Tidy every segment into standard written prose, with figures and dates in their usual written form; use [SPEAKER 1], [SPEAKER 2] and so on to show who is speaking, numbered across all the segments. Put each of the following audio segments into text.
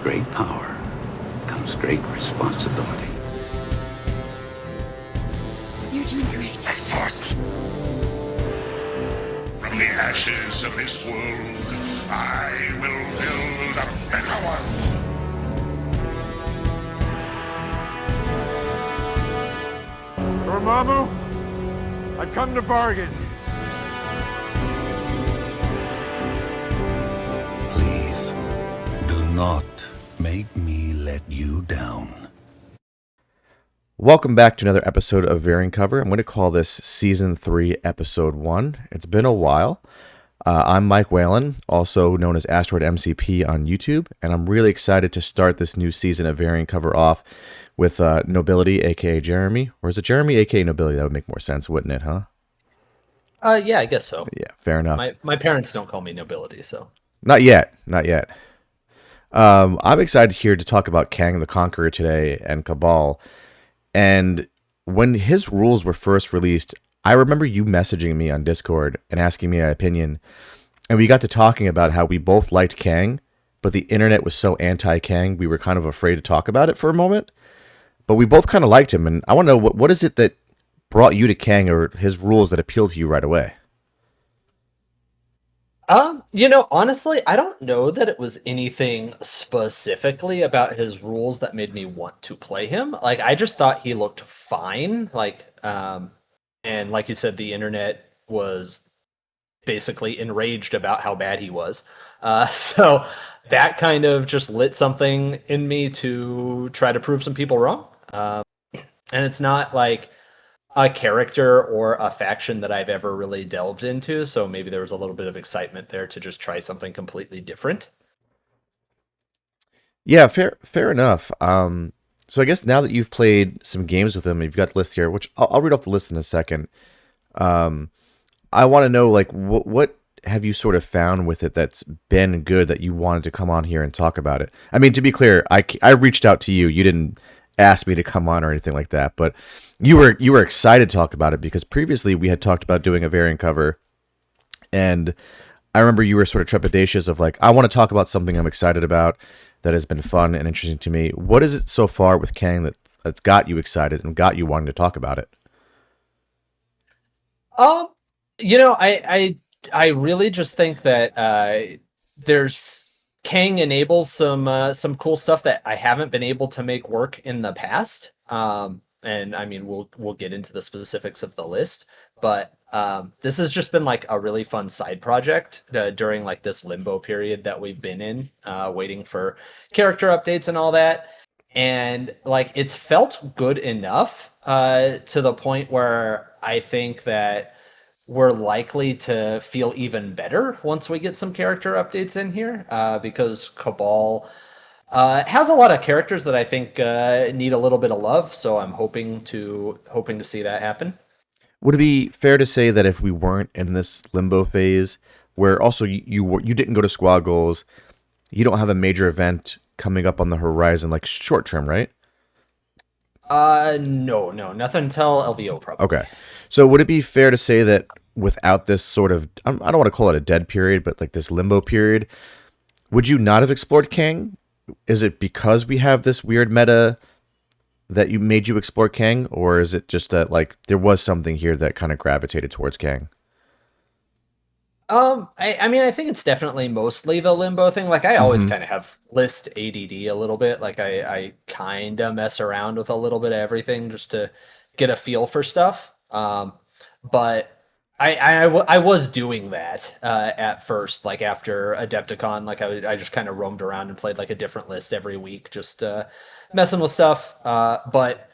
[SPEAKER 1] great power comes great responsibility.
[SPEAKER 2] You're doing great.
[SPEAKER 3] Force. From the ashes of this world, I will build a better one.
[SPEAKER 4] Dormammu, I come to bargain.
[SPEAKER 3] Please, do not make me let you down.
[SPEAKER 5] Welcome back to another episode of Variant Cover. I'm going to call this Season 3, Episode 1. It's been a while. I'm Mike Whalen, also known as Asteroid MCP on YouTube, and I'm really excited to start this new season of Variant Cover off with Nobility, AKA Jeremy. Or is it Jeremy AKA Nobility? That would make more sense, wouldn't it, huh?
[SPEAKER 6] Yeah, I guess so.
[SPEAKER 5] Yeah, fair enough.
[SPEAKER 6] My parents don't call me Nobility, so.
[SPEAKER 5] Not yet. I'm excited here to talk about Kang the Conqueror today and Cabal. And when his rules were first released, I remember you messaging me on Discord and asking me my opinion. And we got to talking about how we both liked Kang, but the internet was so anti-Kang, we were kind of afraid to talk about it for a moment. But we both kind of liked him. And I want to know, what is it that brought you to Kang, or his rules that appealed to you right away?
[SPEAKER 6] Honestly, I don't know that it was anything specifically about his rules that made me want to play him. Like, I just thought he looked fine. And like you said, the internet was basically enraged about how bad he was. So that kind of just lit something in me to try to prove some people wrong. And it's not like a character or a faction that I've ever really delved into, so maybe there was a little bit of excitement there to just try something completely different.
[SPEAKER 5] Yeah, fair enough. So I guess now that you've played some games with him, you've got the list here, which I'll read off the list in a second. I want to know, like, what have you sort of found with it that's been good that you wanted to come on here and talk about it? I mean, to be clear, I reached out to you. You didn't ask me to come on or anything like that, but you were excited to talk about it because previously we had talked about doing a variant cover, and I remember you were sort of trepidatious of like, I want to talk about something I'm excited about that has been fun and interesting to me. What is it so far with Kang that's got you excited and got you wanting to talk about it?
[SPEAKER 6] I really just think that there's Kang enables some cool stuff that I haven't been able to make work in the past. And I mean, we'll get into the specifics of the list, but this has just been like a really fun side project during like this limbo period that we've been in, waiting for character updates and all that. And like, it's felt good enough to the point where I think that we're likely to feel even better once we get some character updates in here, because Cabal has a lot of characters that I think need a little bit of love, so I'm hoping to see that happen.
[SPEAKER 5] Would it be fair to say that if we weren't in this limbo phase, where also you didn't go to squad goals, you don't have a major event coming up on the horizon, like short term, right?
[SPEAKER 6] No, nothing until LVO probably.
[SPEAKER 5] Okay. So would it be fair to say that without this sort of, I don't want to call it a dead period, but like this limbo period, would you not have explored Kang? Is it because we have this weird meta that you made you explore Kang, or is it just that like there was something here that kind of gravitated towards Kang?
[SPEAKER 6] I mean, I think it's definitely mostly the limbo thing. Like, I always kind of have list ADD a little bit. Like, I kind of mess around with a little bit of everything just to get a feel for stuff. But I was doing that at first, like after Adepticon. Like, I just kind of roamed around and played like a different list every week, just messing with stuff. But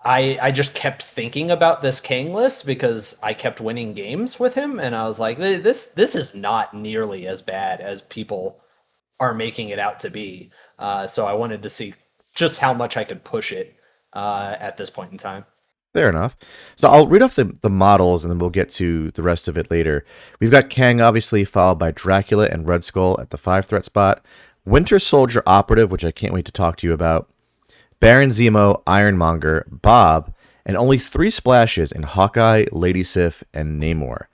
[SPEAKER 6] I just kept thinking about this Kang list because I kept winning games with him, and I was like, this is not nearly as bad as people are making it out to be. So I wanted to see just how much I could push it at this point in time.
[SPEAKER 5] Fair enough. So I'll read off the models, and then we'll get to the rest of it later. We've got Kang, obviously, followed by Dracula and Red Skull at the 5 threat spot. Winter Soldier Operative, which I can't wait to talk to you about. Baron Zemo, Ironmonger, Bob, and only 3 splashes in Hawkeye, Lady Sif, and Namor.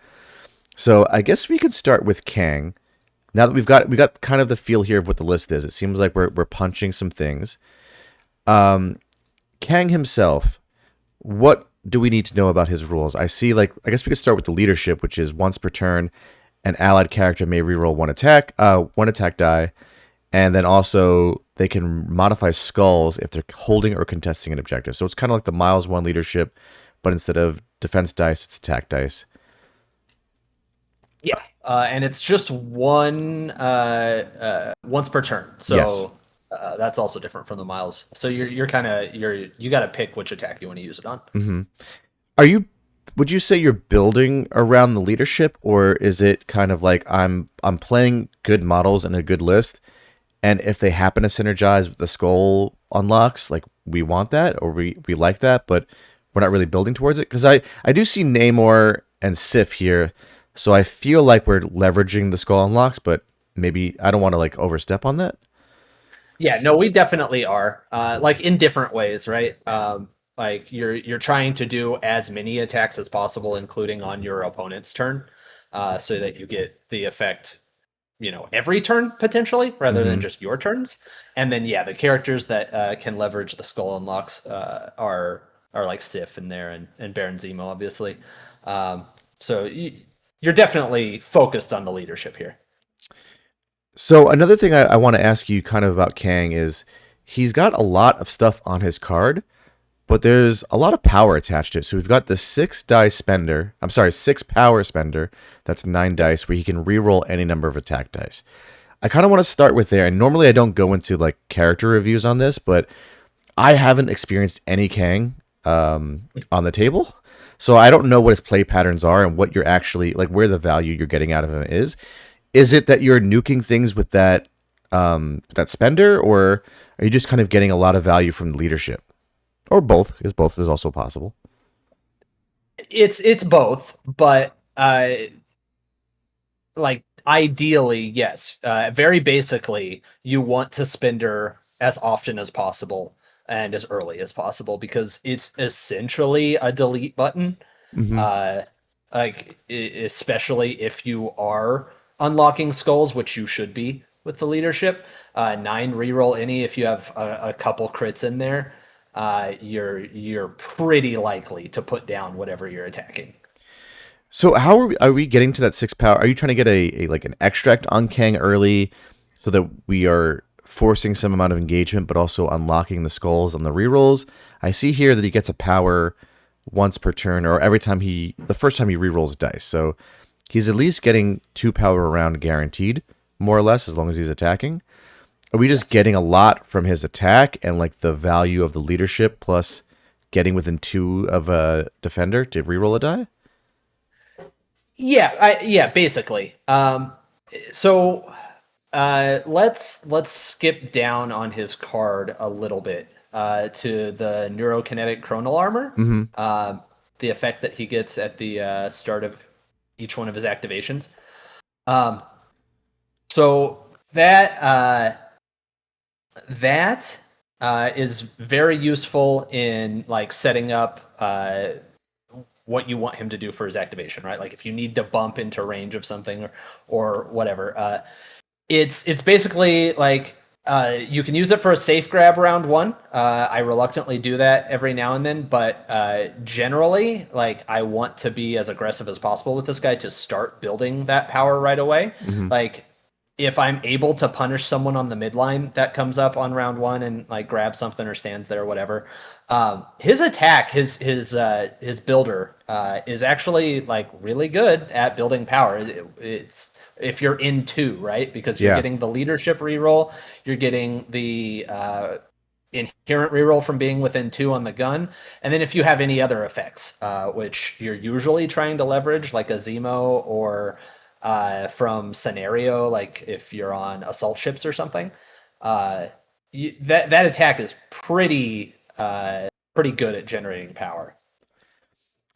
[SPEAKER 5] So I guess we could start with Kang. now that we got kind of the feel here of what the list is, it seems like we're punching some things. Kang himself, what do we need to know about his rules? I see, like, I guess we could start with the leadership, which is once per turn, an allied character may reroll one attack die, and then also they can modify skulls if they're holding or contesting an objective. So it's kind of like the Miles 1 leadership, but instead of defense dice, it's attack dice.
[SPEAKER 6] Yeah, and it's just one once per turn. So
[SPEAKER 5] Yes.
[SPEAKER 6] that's also different from the Miles. So you got to pick which attack you want to use it on.
[SPEAKER 5] Would you say you're building around the leadership, or is it kind of like I'm playing good models and a good list, and if they happen to synergize with the skull unlocks, like we want that or we like that, but we're not really building towards it? Because I do see Namor and Sif here, so I feel like we're leveraging the skull unlocks, but maybe I don't want to like overstep on that.
[SPEAKER 6] Yeah, no, we definitely are. Like in different ways, right? Like you're trying to do as many attacks as possible, including on your opponent's turn, so that you get the effect, every turn potentially, rather than just your turns. And then yeah, the characters that can leverage the skull unlocks are like Sif in there and Baron Zemo, obviously. So you're definitely focused on the leadership here.
[SPEAKER 5] So another thing I want to ask you kind of about Kang is he's got a lot of stuff on his card, but there's a lot of power attached to it. So we've got the 6 power spender. That's 9 dice where he can reroll any number of attack dice. I kind of want to start with there. And normally I don't go into like character reviews on this, but I haven't experienced any Kang on the table. So I don't know what his play patterns are and what you're actually like, where the value you're getting out of him is. Is it that you're nuking things with that spender, or are you just kind of getting a lot of value from the leadership? Or both, because both is also possible.
[SPEAKER 6] It's both, but like ideally, yes. Very basically, you want to spender as often as possible and as early as possible because it's essentially a delete button.
[SPEAKER 5] Mm-hmm.
[SPEAKER 6] Especially if you are unlocking skulls, which you should be with the leadership. 9 reroll any if you have a couple crits in there. You're pretty likely to put down whatever you're attacking.
[SPEAKER 5] So how are we getting to that 6 power? Are you trying to get a like an extract on Kang early so that we are forcing some amount of engagement, but also unlocking the skulls on the rerolls? I see here that he gets a power once per turn, or every time the first time he rerolls dice. So he's at least getting 2 power around guaranteed, more or less, as long as he's attacking. Are we just getting a lot from his attack and like the value of the leadership plus getting within 2 of a defender to reroll a die?
[SPEAKER 6] Yeah, basically. So let's skip down on his card a little bit to the neurokinetic chronal armor. The effect that he gets at the start of each one of his activations. So that is very useful in like setting up what you want him to do for his activation, right? Like if you need to bump into range of something or whatever. It's basically like you can use it for a safe grab round 1. I reluctantly do that every now and then, but generally, like I want to be as aggressive as possible with this guy to start building that power right away. Like if I'm able to punish someone on the midline that comes up on round 1 and like grabs something or stands there or whatever, his attack, his builder is actually like really good at building power. It's if you're in 2, right? Because you're getting the leadership reroll, you're getting the inherent reroll from being within 2 on the gun, and then if you have any other effects, which you're usually trying to leverage, like a Zemo or from scenario, like if you're on assault ships or something, that attack is pretty good at generating power.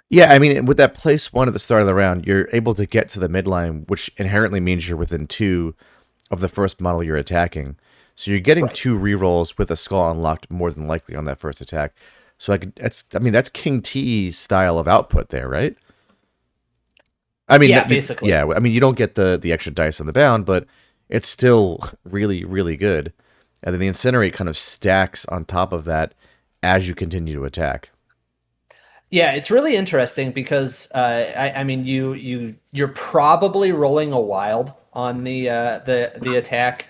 [SPEAKER 5] Yeah, I mean, with that place 1 at the start of the round, you're able to get to the midline, which inherently means you're within 2 of the first model you're attacking. So you're getting 2 rerolls with a skull unlocked more than likely on that first attack. So that's King T style of output there, right? I mean,
[SPEAKER 6] yeah, basically.
[SPEAKER 5] Yeah, I mean, you don't get the extra dice on the bound, but it's still really, really good. And then the incinerate kind of stacks on top of that as you continue to attack.
[SPEAKER 6] Yeah, it's really interesting because I mean you're probably rolling a wild on the attack,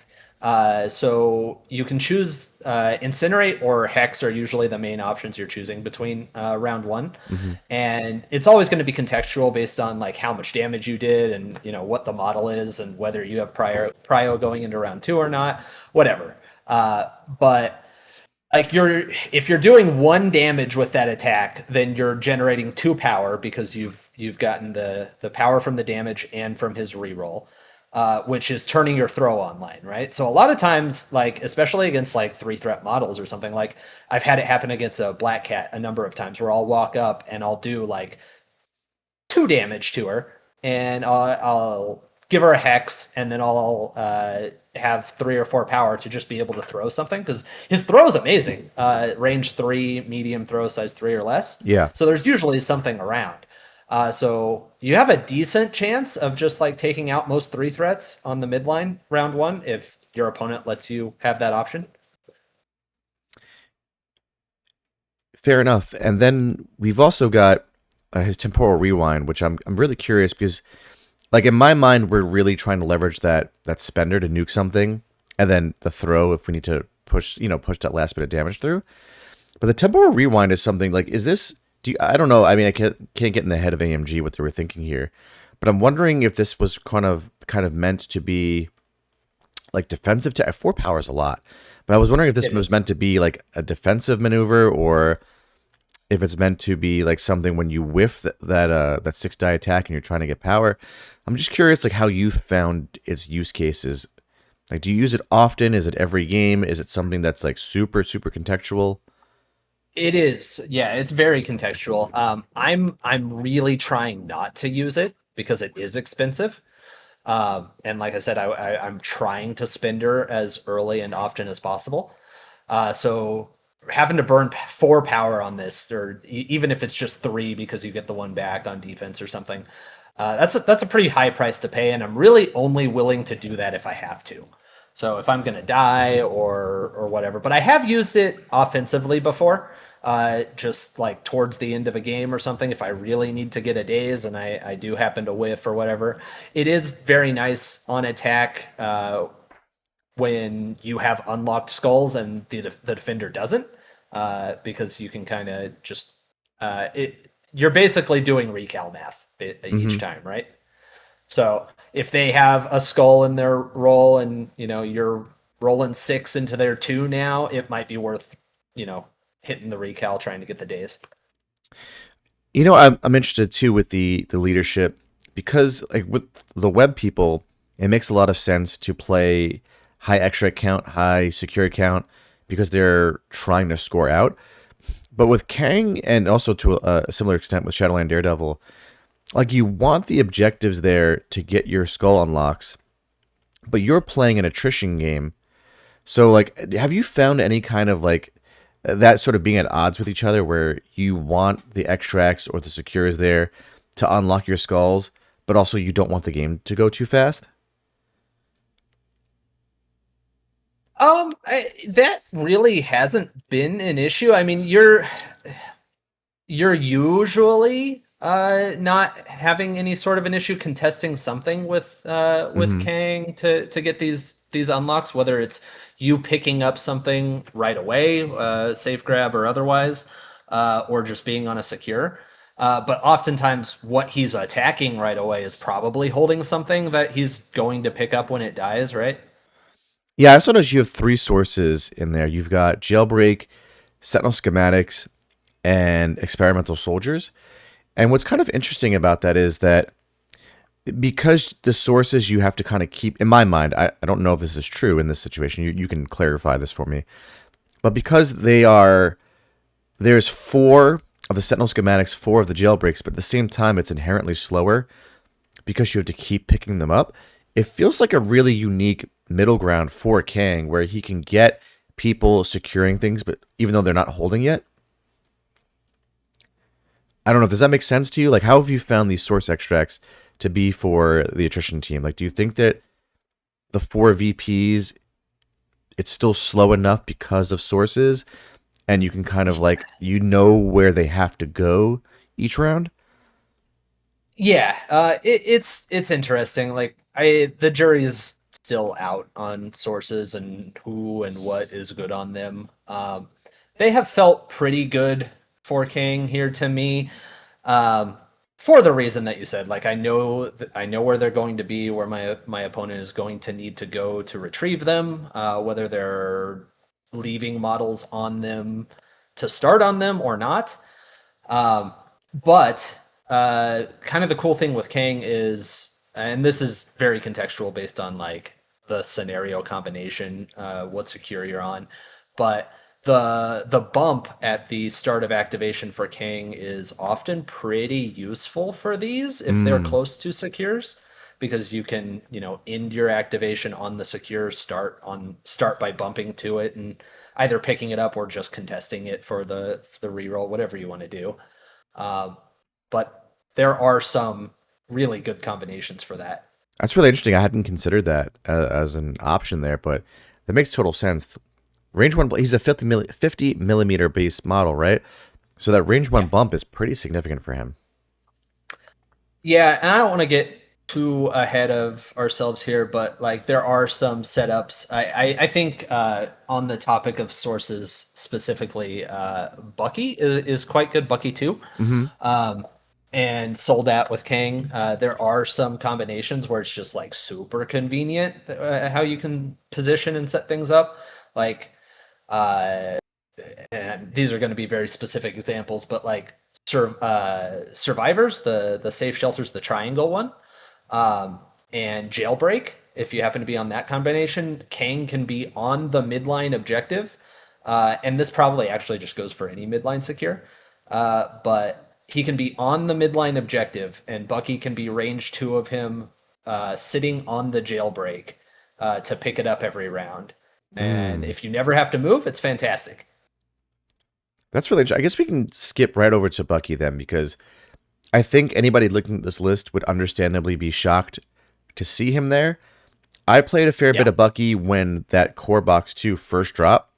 [SPEAKER 6] so you can choose incinerate or hex are usually the main options you're choosing between round one,
[SPEAKER 5] Hmm.
[SPEAKER 6] and it's always going to be contextual based on like how much damage you did and what the model is and whether you have prio going into round two or not, whatever. But like if you're doing one damage with that attack, then you're generating two power because you've gotten the power from the damage and from his reroll, which is turning your throw online, right? So a lot of times, like especially against like 3 threat models or something, like I've had it happen against a black cat a number of times where I'll walk up and I'll do like 2 damage to her, and I'll give her a hex, and then I'll have 3 or 4 power to just be able to throw something because his throw is amazing. Range 3, medium throw, size 3 or less.
[SPEAKER 5] Yeah.
[SPEAKER 6] So there's usually something around. So you have a decent chance of just like taking out most 3 threats on the midline round one if your opponent lets you have that option.
[SPEAKER 5] Fair enough. And then we've also got his temporal rewind, which I'm really curious because, like in my mind, we're really trying to leverage that spender to nuke something, and then the throw if we need to push that last bit of damage through. But the temporal rewind is something like, is this? I don't know. I mean, I can't get in the head of AMG what they were thinking here, but I'm wondering if this was kind of meant to be like defensive. To 4 power is a lot, but I was wondering if this
[SPEAKER 6] It
[SPEAKER 5] was
[SPEAKER 6] is.
[SPEAKER 5] meant to be like a defensive maneuver or if it's meant to be like something when you whiff that 6 die attack and you're trying to get power. I'm just curious, like how you found its use cases. Like, do you use it often? Is it every game? Is it something that's like super super contextual?
[SPEAKER 6] It is, yeah, it's very contextual. I'm really trying not to use it because it is expensive. And like I said, I'm trying to spend her as early and often as possible. So having to burn 4 power on this, or even if it's just 3 because you get the one back on defense or something, that's a pretty high price to pay, and I'm really only willing to do that if I have to. So if I'm gonna die or whatever, but I have used it offensively before, just like towards the end of a game or something. If I really need to get a daze and I do happen to whiff or whatever, it is very nice on attack when you have unlocked skulls and the defender doesn't, because you can kind of just you're basically doing recal math each
[SPEAKER 5] Hmm.
[SPEAKER 6] time, right? So if they have a skull in their roll and you're rolling 6 into their 2 now, it might be worth hitting the recal trying to get the days.
[SPEAKER 5] I'm interested too with the leadership because like with the web people, it makes a lot of sense to play high extra count, high secure count because they're trying to score out. But with Kang and also to a similar extent with Shadowland Daredevil, like you want the objectives there to get your skull unlocks, but you're playing an attrition game. So like have you found any kind of like that sort of being at odds with each other where you want the extracts or the secures there to unlock your skulls, but also you don't want the game to go too fast?
[SPEAKER 6] That really hasn't been an issue. I mean, you're usually not having any sort of an issue contesting something with
[SPEAKER 5] Hmm.
[SPEAKER 6] Kang to get these unlocks, whether it's you picking up something right away, safe grab or otherwise, or just being on a secure. But oftentimes, what he's attacking right away is probably holding something that he's going to pick up when it dies, right?
[SPEAKER 5] Yeah, I saw that you have three sources in there. You've got Jailbreak, Sentinel Schematics, and Experimental Soldiers. And what's kind of interesting about that is that because the sources you have to kind of keep, in my mind, I don't know if this is true in this situation. You can clarify this for me. But because there's four of the Sentinel Schematics, four of the Jailbreaks, but at the same time, it's inherently slower because you have to keep picking them up. It feels like a really unique middle ground for Kang where he can get people securing things, but even though they're not holding yet. I don't know. Does that make sense to you? Like, how have you found these source extracts to be for the attrition team? Like, do you think that the 4 VPs, it's still slow enough because of sources, and you can kind of like where they have to go each round.
[SPEAKER 6] Yeah, it's interesting. Like the jury is still out on sources and who and what is good on them. They have felt pretty good for King here to me, um, for the reason that you said. Like I know where they're going to be, where my opponent is going to need to go to retrieve them, whether they're leaving models on them to start on them or not. But kind of the cool thing with Kang is, and this is very contextual based on like the scenario combination, what secure you're on, but the bump at the start of activation for Kang is often pretty useful for these if they're close to secures, because you can end your activation on the secure, start by bumping to it and either picking it up or just contesting it for the reroll, whatever you want to do. But there are some really good combinations for that.
[SPEAKER 5] That's really interesting. I hadn't considered that as an option there, but that makes total sense. Range one, he's a 50 millimeter base model, right? So that range one bump is pretty significant for him.
[SPEAKER 6] Yeah, and I don't want to get too ahead of ourselves here, but like there are some setups. I think on the topic of sources specifically, Bucky is quite good. Bucky too. And sold at with Kang. There are some combinations where it's just like super convenient how you can position and set things up. Like, and these are going to be very specific examples, but like survivors, the safe shelters, the triangle one, and jailbreak. If you happen to be on that combination, Kang can be on the midline objective, and this probably actually just goes for any midline secure, but he can be on the midline objective, and Bucky can be range 2 of him, sitting on the jailbreak to pick it up every round. And if you never have to move, it's fantastic.
[SPEAKER 5] That's really. I guess we can skip right over to Bucky then, because I think anybody looking at this list would understandably be shocked to see him there. I played a fair bit of Bucky when that Core Box 2 first dropped.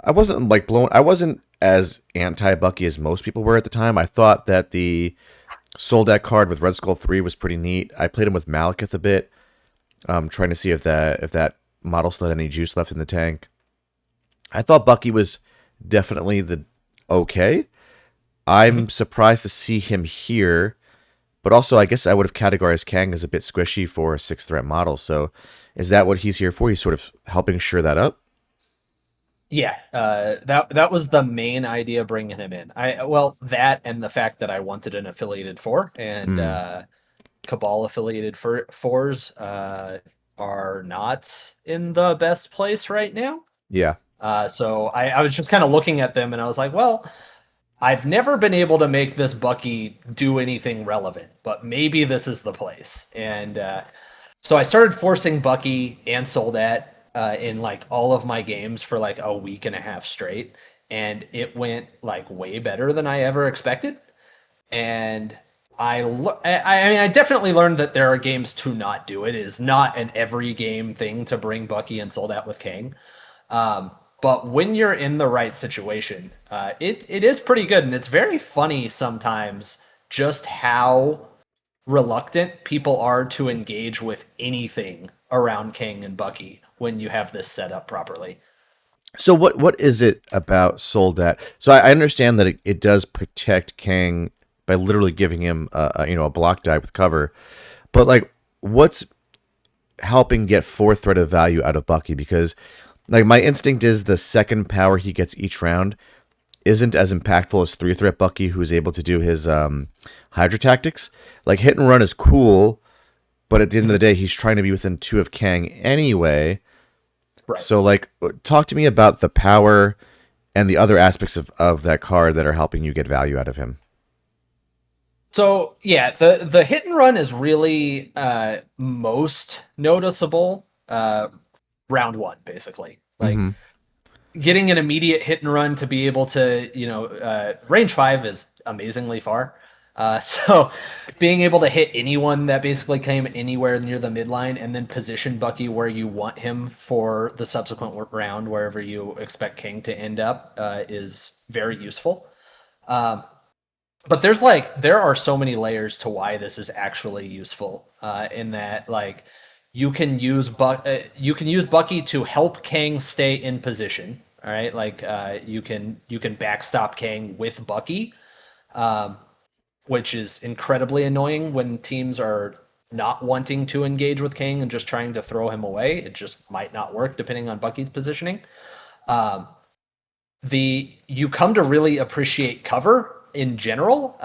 [SPEAKER 5] I wasn't like blown. I wasn't as anti-Bucky as most people were at the time. I thought that the Soldat card with Red Skull 3 was pretty neat. I played him with Malekith a bit, trying to see if that model still had any juice left in the tank. I thought Bucky was definitely the okay. I'm surprised to see him here, but also I guess I would have categorized Kang as a bit squishy for a 6-threat model. So is that what he's here for? He's sort of helping shore that up?
[SPEAKER 6] Yeah, that was the main idea bringing him in. That and the fact that I wanted an affiliated 4, and Cabal affiliated fours are not in the best place right now.
[SPEAKER 5] Yeah.
[SPEAKER 6] So I was just kind of looking at them and I was like, well, I've never been able to make this Bucky do anything relevant, but maybe this is the place. And so I started forcing Bucky and Soldat in like all of my games for like a week and a half straight, and it went like way better than I ever expected. And I mean, I definitely learned that there are games to not do it. It is not an every game thing to bring Bucky and Soldat with Kang. But when you're in the right situation, it is pretty good. And it's very funny sometimes just how reluctant people are to engage with anything around Kang and Bucky when you have this set up properly.
[SPEAKER 5] So what is it about Soldat? So I understand that it does protect Kang by literally giving him a block die with cover, but like what's helping get 4 threat of value out of Bucky? Because like my instinct is the second power he gets each round isn't as impactful as 3-threat Bucky, who's able to do his Hydra tactics. Like hit and run is cool, but at the end of the day, he's trying to be within 2 of Kang anyway.
[SPEAKER 6] Right.
[SPEAKER 5] So like, talk to me about the power and the other aspects of that card that are helping you get value out of him.
[SPEAKER 6] So yeah, the hit and run is really most noticeable round 1, basically. Like getting an immediate hit and run to be able to, range 5 is amazingly far. So being able to hit anyone that basically came anywhere near the midline and then position Bucky where you want him for the subsequent round, wherever you expect King to end up, is very useful. But there are so many layers to why this is actually useful. In that, like, you can use Bucky to help Kang stay in position. All right, like you can backstop Kang with Bucky, which is incredibly annoying when teams are not wanting to engage with Kang and just trying to throw him away. It just might not work depending on Bucky's positioning. You come to really appreciate cover in general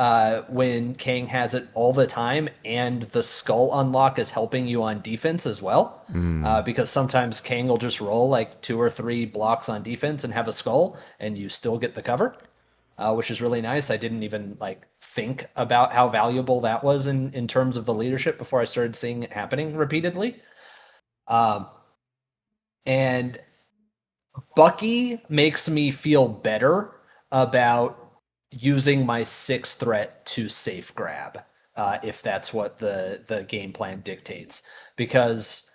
[SPEAKER 6] when Kang has it all the time, and the skull unlock is helping you on defense as well. Because sometimes Kang will just roll like 2 or 3 blocks on defense and have a skull, and you still get the cover, which is really nice. I didn't even like think about how valuable that was in terms of the leadership before I started seeing it happening repeatedly. And Bucky makes me feel better about using my 6th threat to safe grab, if that's what the game plan dictates, because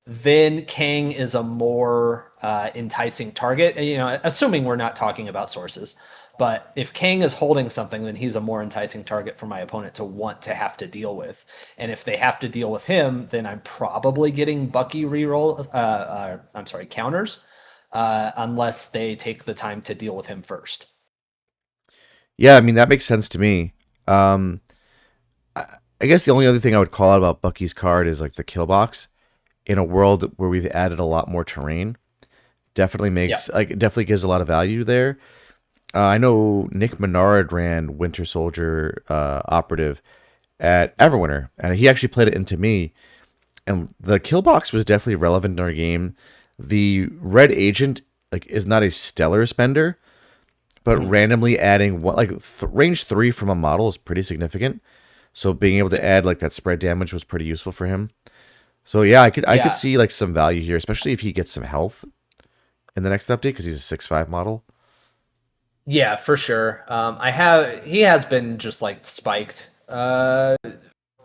[SPEAKER 6] then Kang is a more enticing target. You know, assuming we're not talking about sources, but if Kang is holding something, then he's a more enticing target for my opponent to want to have to deal with. And if they have to deal with him, then I'm probably getting Bucky reroll. Counters, unless they take the time to deal with him first.
[SPEAKER 5] Yeah, I mean, that makes sense to me. I guess the only other thing I would call out about Bucky's card is like the kill box. In a world where we've added a lot more terrain, definitely gives a lot of value there. I know Nick Menard ran Winter Soldier Operative at Everwinter, and he actually played it into me. And the kill box was definitely relevant in our game. The Red Agent is not a stellar spender, but randomly adding range 3 from a model is pretty significant. So being able to add like that spread damage was pretty useful for him. So yeah, I could see like some value here, especially if he gets some health in the next update because he's a 6.5 model.
[SPEAKER 6] Yeah, for sure. He has been just like spiked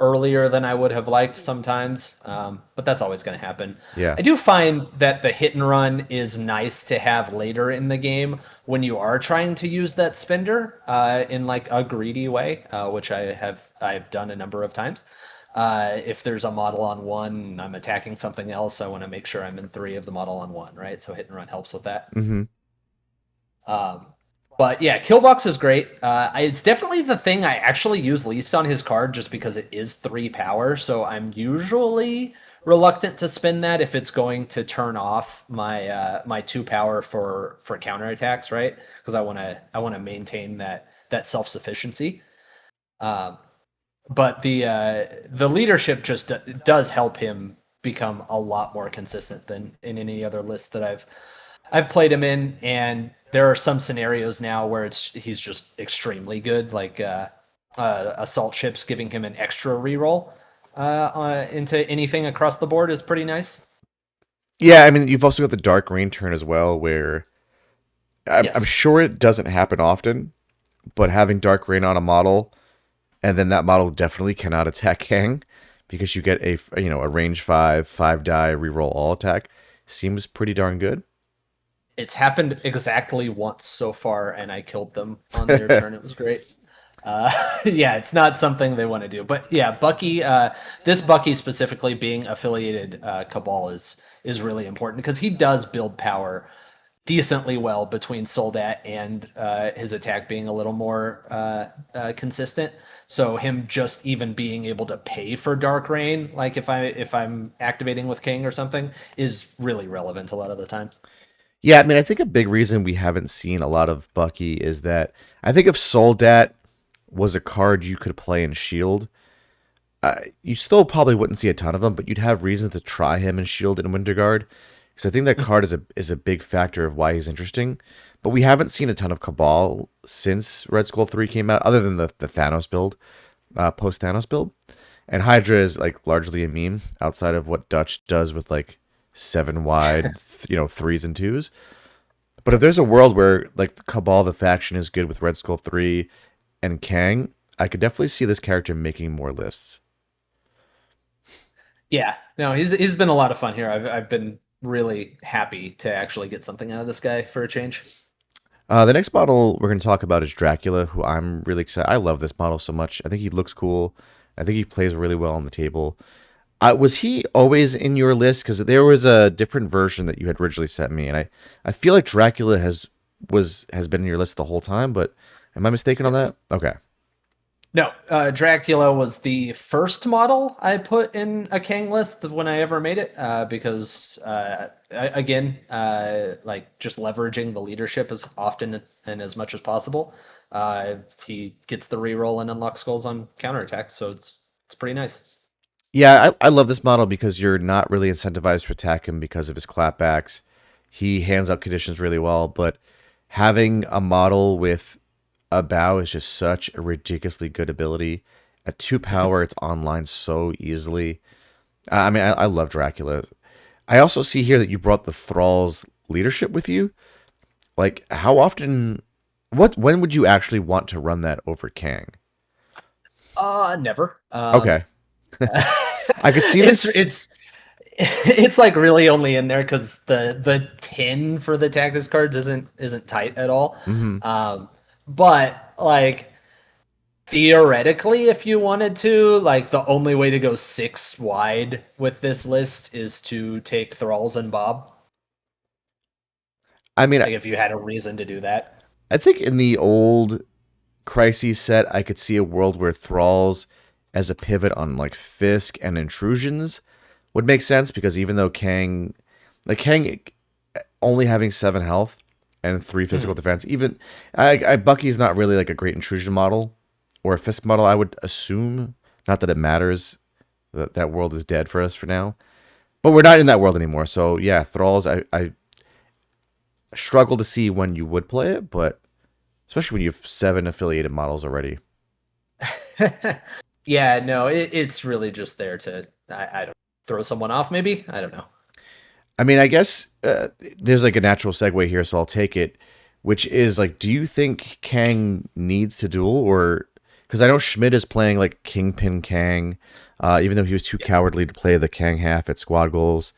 [SPEAKER 6] earlier than I would have liked sometimes, but that's always going to happen.
[SPEAKER 5] Yeah.
[SPEAKER 6] I do find that the hit and run is nice to have later in the game when you are trying to use that spender in like a greedy way, which I've done a number of times. If there's a model on 1 and I'm attacking something else, I want to make sure I'm in 3 of the model on 1, right? So hit and run helps with that. But yeah, Killbox is great. It's definitely the thing I actually use least on his card, just because it is 3 power. So I'm usually reluctant to spin that if it's going to turn off my 2 power for counterattacks, right? Because I want to maintain that self sufficiency. But the leadership just does help him become a lot more consistent than in any other list that I've played him in. And there are some scenarios now where he's just extremely good, like assault ships giving him an extra reroll into anything across the board is pretty nice.
[SPEAKER 5] Yeah, I mean, you've also got the Dark Rain turn as well, where I'm sure it doesn't happen often, but having Dark Rain on a model, and then that model definitely cannot attack Kang because you get a range 5 die reroll all attack, seems pretty darn good.
[SPEAKER 6] It's happened exactly once so far, and I killed them on their turn. It was great. Yeah, it's not something they want to do. But yeah, Bucky, this Bucky specifically being affiliated Cabal is really important because he does build power decently well between Soldat and his attack being a little more consistent. So him just even being able to pay for Dark Rain, like if I'm activating with King or something, is really relevant a lot of the time.
[SPEAKER 5] Yeah, I mean, I think a big reason we haven't seen a lot of Bucky is that I think if Soldat was a card you could play in Shield, you still probably wouldn't see a ton of them, but you'd have reason to try him in Shield and Winterguard, because I think that card is a big factor of why he's interesting. But we haven't seen a ton of Cabal since Red Skull 3 came out, other than the Thanos build, post Thanos build. And Hydra is like largely a meme outside of what Dutch does with like 7 wide, 3s and 2s. But if there's a world where like Cabal the faction is good with Red Skull 3 and Kang, I could definitely see this character making more lists.
[SPEAKER 6] Yeah, no, he's been a lot of fun here. I've been really happy to actually get something out of this guy for a change.
[SPEAKER 5] The next model we're going to talk about is Dracula, who I'm really excited. I love this model so much. I think he looks cool. I think he plays really well on the table. Was he always in your list? Because there was a different version that you had originally sent me, and I feel like Dracula has been in your list the whole time. But am I mistaken on that? Okay.
[SPEAKER 6] No, Dracula was the first model I put in a Kang list when I ever made it, because again, like just leveraging the leadership as often and as much as possible. He gets the reroll and unlock skulls on counterattack, so it's pretty nice.
[SPEAKER 5] Yeah, I love this model because you're not really incentivized to attack him because of his clapbacks. He hands out conditions really well, but having a model with a bow is just such a ridiculously good ability. At 2 power, it's online so easily. I mean, I love Dracula. I also see here that you brought the Thrall's leadership with you. Like, how often, when would you actually want to run that over Kang?
[SPEAKER 6] Never.
[SPEAKER 5] Okay. I could see this.
[SPEAKER 6] It's like really only in there because the tin for the tactics cards isn't tight at all. But like theoretically, if you wanted to, like the only way to go 6 wide with this list is to take Thralls and Bob.
[SPEAKER 5] I mean,
[SPEAKER 6] Like if you had a reason to do that.
[SPEAKER 5] I think in the old Crises set, I could see a world where Thralls as a pivot on like Fisk and Intrusions would make sense because even though Kang only having 7 health and 3 physical defense, even Bucky's not really like a great intrusion model or a Fisk model, I would assume. Not that it matters. That world is dead for us for now. But we're not in that world anymore. So yeah, Thralls, I struggle to see when you would play it, but especially when you have 7 affiliated models already.
[SPEAKER 6] Yeah, no, it's really just there to I don't throw someone off. Maybe I don't know.
[SPEAKER 5] I mean, I guess there's like a natural segue here, so I'll take it. Which is like, do you think Kang needs to duel, or because I know Schmidt is playing like Kingpin Kang, even though he was too cowardly to play the Kang half at squad goals.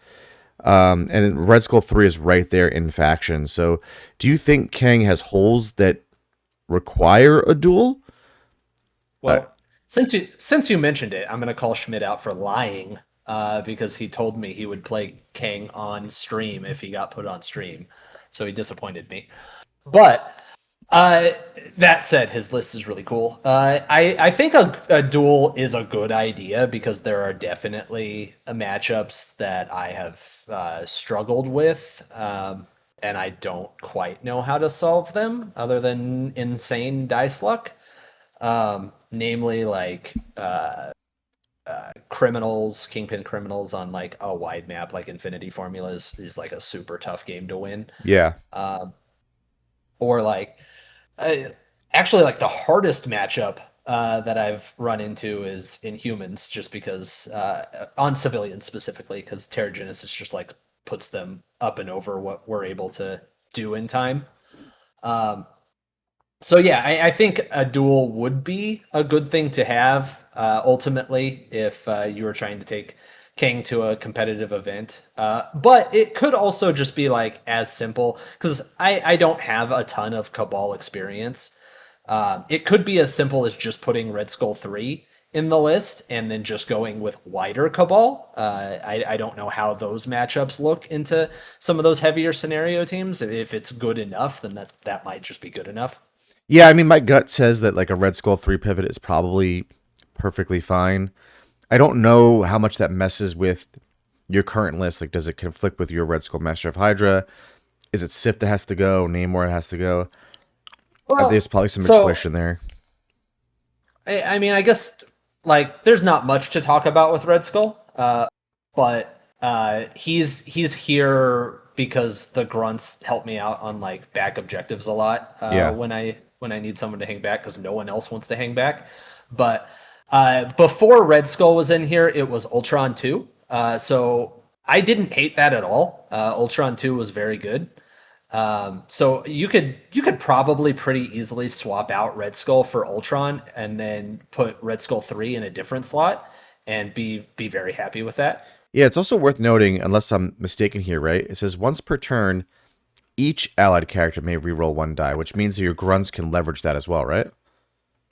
[SPEAKER 5] And then Red Skull 3 is right there in faction. So, do you think Kang has holes that require a duel?
[SPEAKER 6] Well, since you mentioned it, I'm gonna call Schmidt out for lying, because he told me he would play Kang on stream if he got put on stream, so he disappointed me. But that said, his list is really cool. I think a duel is a good idea because there are definitely matchups that I have struggled with, and I don't quite know how to solve them other than insane dice luck. Namely like criminals, kingpin criminals on like a wide map like Infinity Formulas is like a super tough game to win.
[SPEAKER 5] Yeah.
[SPEAKER 6] Or like actually like the hardest matchup that I've run into is Inhumans, just because on civilians specifically, because Terrigenesis just like puts them up and over what we're able to do in time. So yeah, I think a duel would be a good thing to have ultimately if you were trying to take King to a competitive event. But it could also just be like as simple, because I don't have a ton of Cabal experience. It could be as simple as just putting Red Skull 3 in the list and then just going with wider Cabal. I don't know how those matchups look into some of those heavier scenario teams. If it's good enough, then that might just be good enough.
[SPEAKER 5] Yeah, I mean, my gut says that like a Red Skull 3 pivot is probably perfectly fine. I don't know how much that messes with your current list. Like, does it conflict with your Red Skull Master of Hydra? Is it Sif that has to go? Namor has to go?
[SPEAKER 6] Well,
[SPEAKER 5] There's probably some explosion there.
[SPEAKER 6] I mean, I guess like there's not much to talk about with Red Skull, but he's here because the grunts help me out on like back objectives a lot. When I need someone to hang back because no one else wants to hang back. But before Red Skull was in here, it was Ultron 2. So I didn't hate that at all. Ultron 2 was very good. So you could probably pretty easily swap out Red Skull for Ultron and then put Red Skull 3 in a different slot and be very happy with that.
[SPEAKER 5] Yeah, it's also worth noting, unless I'm mistaken here, right? It says once per turn, each allied character may reroll one die, which means that your grunts can leverage that as well, right?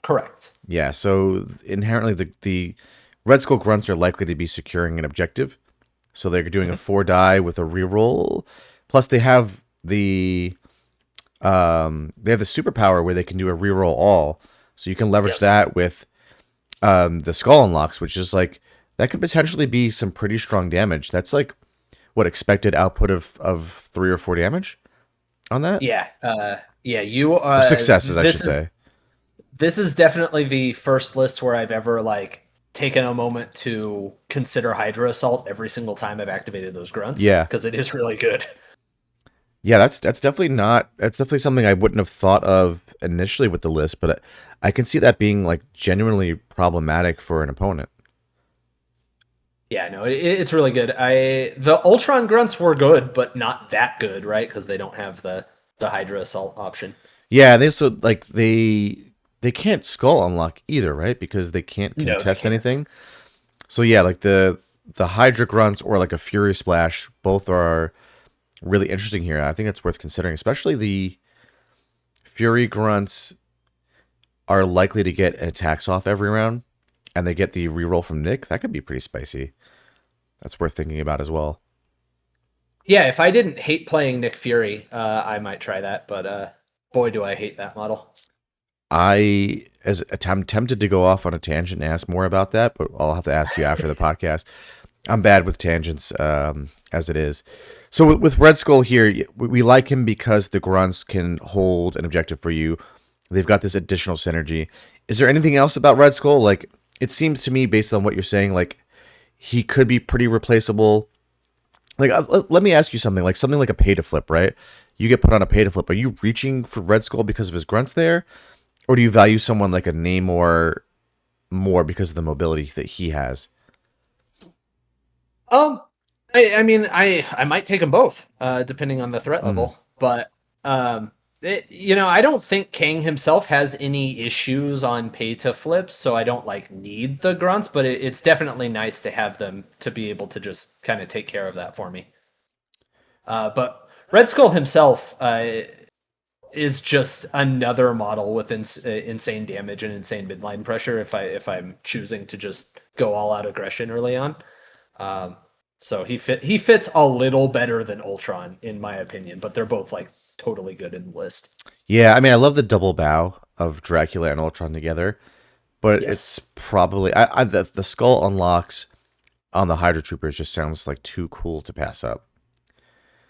[SPEAKER 6] Correct.
[SPEAKER 5] Yeah, so inherently the Red Skull grunts are likely to be securing an objective. So they're doing a 4 die with a reroll. Plus they have the superpower where they can do a reroll all. So you can leverage that with the skull unlocks, which is like that could potentially be some pretty strong damage. That's like what expected output of 3 or 4 damage on that?
[SPEAKER 6] Yeah. You
[SPEAKER 5] Or successes, I should say.
[SPEAKER 6] This is definitely the first list where I've ever like taken a moment to consider Hydra Assault every single time I've activated those grunts.
[SPEAKER 5] Yeah.
[SPEAKER 6] Because it is really good.
[SPEAKER 5] Yeah, that's definitely something I wouldn't have thought of initially with the list, but I can see that being like genuinely problematic for an opponent.
[SPEAKER 6] Yeah, no, it's really good. The Ultron grunts were good, but not that good, right? Because they don't have the Hydra Assault option.
[SPEAKER 5] Yeah, they also like they can't skull unlock either, right? Because they can't contest anything. So yeah, like the Hydra grunts or like a Fury Splash, both are really interesting here. I think it's worth considering, especially the Fury grunts are likely to get attacks off every round, and they get the reroll from Nick. That could be pretty spicy. That's worth thinking about as well.
[SPEAKER 6] Yeah, if I didn't hate playing Nick Fury, I might try that. But boy, do I hate that model.
[SPEAKER 5] I'm tempted to go off on a tangent and ask more about that, but I'll have to ask you after the podcast. I'm bad with tangents as it is. So with Red Skull here, we like him because the grunts can hold an objective for you. They've got this additional synergy. Is there anything else about Red Skull? Like, it seems to me, based on what you're saying, like he could be pretty replaceable. Like, let me ask you something like a pay to flip, right? You get put on a pay to flip. Are you reaching for Red Skull because of his grunts there? Or do you value someone like a Namor more because of the mobility that he has?
[SPEAKER 6] I mean, I might take them both, depending on the threat level. But I don't think Kang himself has any issues on pay to flips, so I don't like need the grunts. But it's definitely nice to have them to be able to just kind of take care of that for me. But Red Skull himself is just another model with insane damage and insane midline pressure. If I'm choosing to just go all out aggression early on. So he fits a little better than Ultron in my opinion, but they're both like totally good in the list.
[SPEAKER 5] Yeah, I mean, I love the double bow of Dracula and Ultron together, but it's probably the skull unlocks on the Hydra Troopers just sounds like too cool to pass up.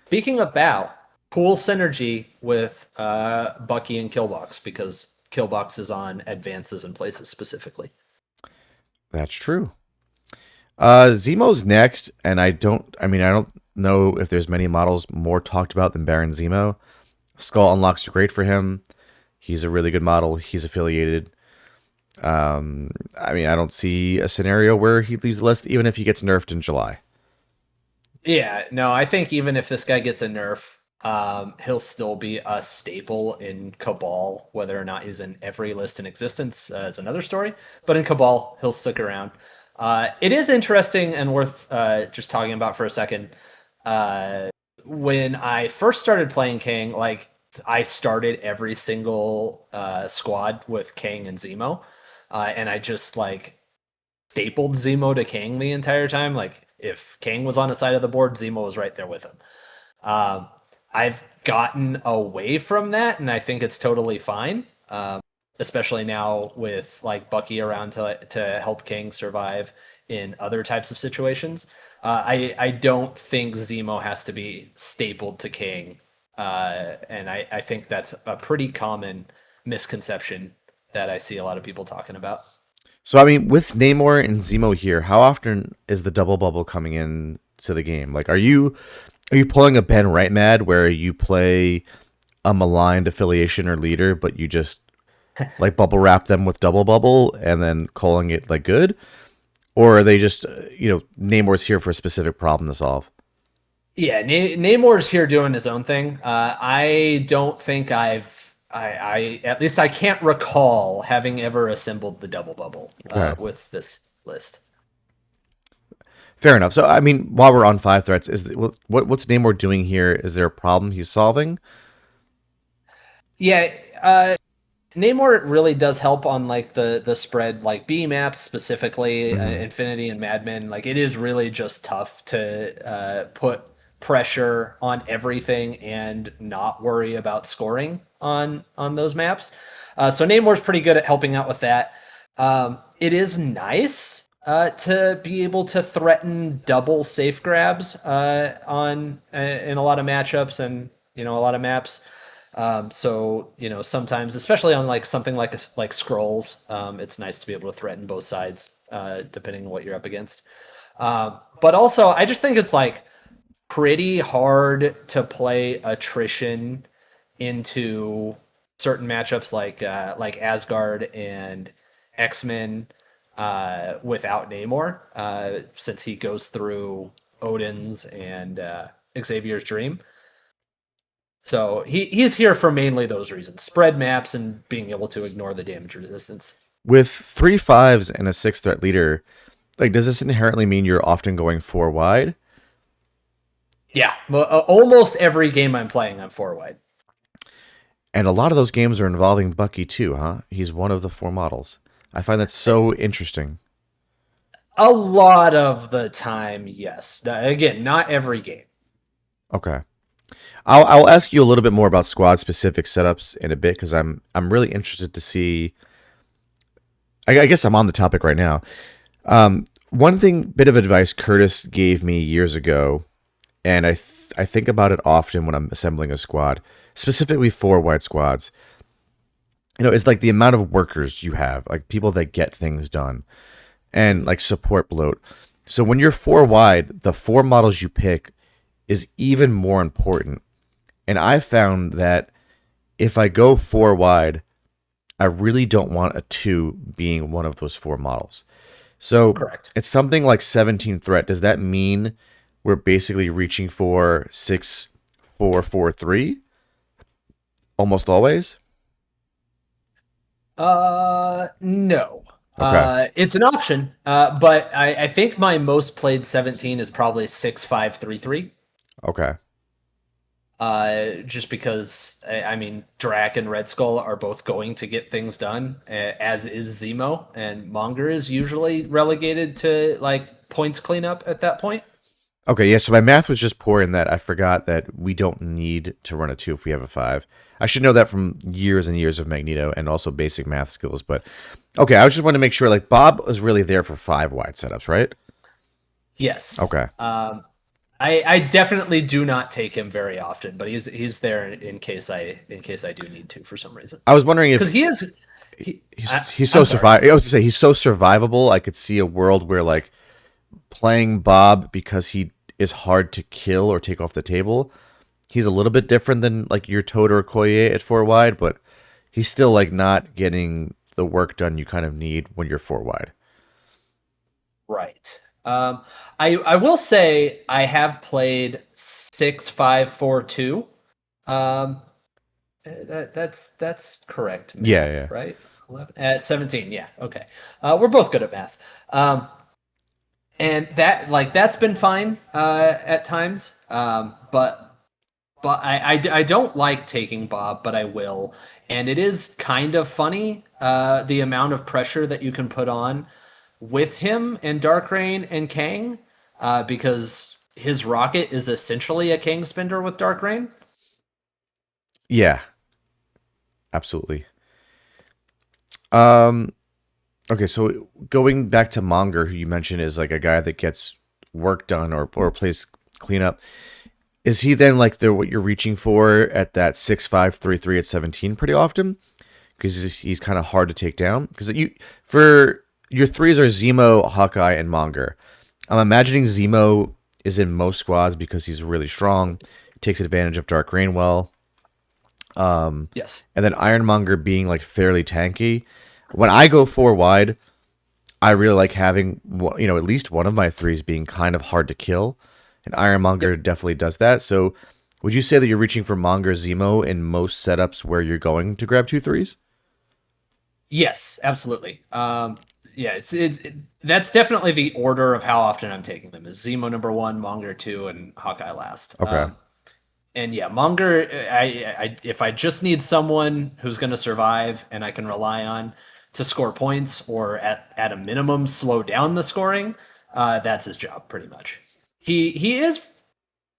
[SPEAKER 6] Speaking of bow, cool synergy with Bucky and Killbox because Killbox is on advances and places specifically.
[SPEAKER 5] That's true. Zemo's next, and I don't know if there's many models more talked about than Baron Zemo. Skull unlocks are great for him. He's a really good model. He's affiliated. I don't see a scenario where he leaves the list, even if he gets nerfed in July.
[SPEAKER 6] Yeah, no, I think even if this guy gets a nerf, he'll still be a staple in Cabal. Whether or not he's in every list in existence is another story. But in Cabal, he'll stick around. It is interesting and worth just talking about for a second. When I first started playing Kang, like I started every single squad with Kang and Zemo, and I just like stapled Zemo to Kang the entire time. Like if Kang was on a side of the board, Zemo was right there with him. I've gotten away from that, and I think it's totally fine. Especially now with like Bucky around to help Kang survive in other types of situations. I don't think Zemo has to be stapled to Kang. And I think that's a pretty common misconception that I see a lot of people talking about.
[SPEAKER 5] So, I mean, with Namor and Zemo here, how often is the double bubble coming in to the game? Like, are you pulling a Ben Right Mad where you play a maligned affiliation or leader, but you just like bubble wrap them with double bubble and then calling it like good? Or are they just, Namor's here for a specific problem to solve?
[SPEAKER 6] Yeah, Namor's here doing his own thing. I don't think I at least I can't recall having ever assembled the double bubble
[SPEAKER 5] Okay.
[SPEAKER 6] with this list.
[SPEAKER 5] Fair enough. So, I mean, while we're on five threats, what's Namor doing here? Is there a problem he's solving?
[SPEAKER 6] Yeah, Namor really does help on like the spread, like B maps specifically,
[SPEAKER 5] Hmm.
[SPEAKER 6] Infinity and Madmen. Like it is really just tough to put pressure on everything and not worry about scoring on those maps. So Namor's pretty good at helping out with that. It is nice to be able to threaten double safe grabs on in a lot of matchups and a lot of maps. So sometimes, especially on like something like scrolls, it's nice to be able to threaten both sides, depending on what you're up against. But also, I just think it's like pretty hard to play attrition into certain matchups like Asgard and X-Men without Namor, since he goes through Odin's and Xavier's Dream. So he's here for mainly those reasons: spread maps and being able to ignore the damage resistance.
[SPEAKER 5] With three fives and a six threat leader, like, does this inherently mean you're often going four wide?
[SPEAKER 6] Yeah, almost every game I'm playing, I'm four wide.
[SPEAKER 5] And a lot of those games are involving Bucky too, huh? He's one of the four models. I find that so interesting.
[SPEAKER 6] A lot of the time, yes. Again, not every game.
[SPEAKER 5] Okay. I'll ask you a little bit more about squad specific setups in a bit because I'm really interested to see. I guess I'm on the topic right now. One bit of advice Curtis gave me years ago, and I think about it often when I'm assembling a squad, specifically four wide squads. It's like the amount of workers you have, like people that get things done, and like support bloat. So when you're four wide, the four models you pick is even more important. And I found that if I go four wide, I really don't want a two being one of those four models. So
[SPEAKER 6] Correct.
[SPEAKER 5] it's something like 17 threat. Does that mean we're basically reaching for 6-4-4-3 almost always?
[SPEAKER 6] No.
[SPEAKER 5] Okay.
[SPEAKER 6] It's an option. But I think my most played 17 is probably 6-5-3-3.
[SPEAKER 5] Okay.
[SPEAKER 6] Just because I mean Drac and Red Skull are both going to get things done, as is Zemo, and Monger is usually relegated to like points cleanup at that point.
[SPEAKER 5] Okay, yeah, so my math was just poor in that I forgot that we don't need to run a 2 if we have a 5. I should know that from years and years of Magneto and also basic math skills, but okay, I just want to make sure like Bob was really there for 5 wide setups, right?
[SPEAKER 6] Yes.
[SPEAKER 5] Okay.
[SPEAKER 6] I definitely do not take him very often, but he's there in case I do need to for some reason.
[SPEAKER 5] I was wondering
[SPEAKER 6] Because
[SPEAKER 5] if
[SPEAKER 6] he is
[SPEAKER 5] he's so
[SPEAKER 6] I'm sorry.
[SPEAKER 5] surviv I was to say he's so survivable. I could see a world where like playing Bob because he is hard to kill or take off the table. He's a little bit different than like your Toad or Koye at 4 wide, but he's still like not getting the work done you kind of need when you're 4 wide.
[SPEAKER 6] Right. I will say I have played 6-5-4-2. That's correct math,
[SPEAKER 5] Yeah, yeah.
[SPEAKER 6] right? 11, at 17, yeah. Okay. We're both good at math. And that's been fine at times. But I don't like taking Bob, but I will. And it is kind of funny the amount of pressure that you can put on with him and Dark Reign and Kang, because his rocket is essentially a Kang spender with Dark Reign.
[SPEAKER 5] Yeah, absolutely. Um okay, so going back to Monger, who you mentioned is like a guy that gets work done or plays cleanup. Is he then like the what you're reaching for at that 6-5-3-3 at 17 pretty often? Because he's kind of hard to take down. Because you for your threes are Zemo, Hawkeye, and Monger. I'm imagining Zemo is in most squads because he's really strong, takes advantage of Dark Reign well,
[SPEAKER 6] Yes.
[SPEAKER 5] and then Ironmonger being like fairly tanky. When I go 4 wide, I really like having at least one of my threes being kind of hard to kill, and Ironmonger definitely does that. So would you say that you're reaching for Monger Zemo in most setups where you're going to grab 2/3s?
[SPEAKER 6] Yes, absolutely. Yeah, that's definitely the order of how often I'm taking them. Is Zemo number one, Monger two, and Hawkeye last.
[SPEAKER 5] Okay.
[SPEAKER 6] And yeah, Monger, if I just need someone who's going to survive and I can rely on to score points or at a minimum slow down the scoring, that's his job pretty much. He is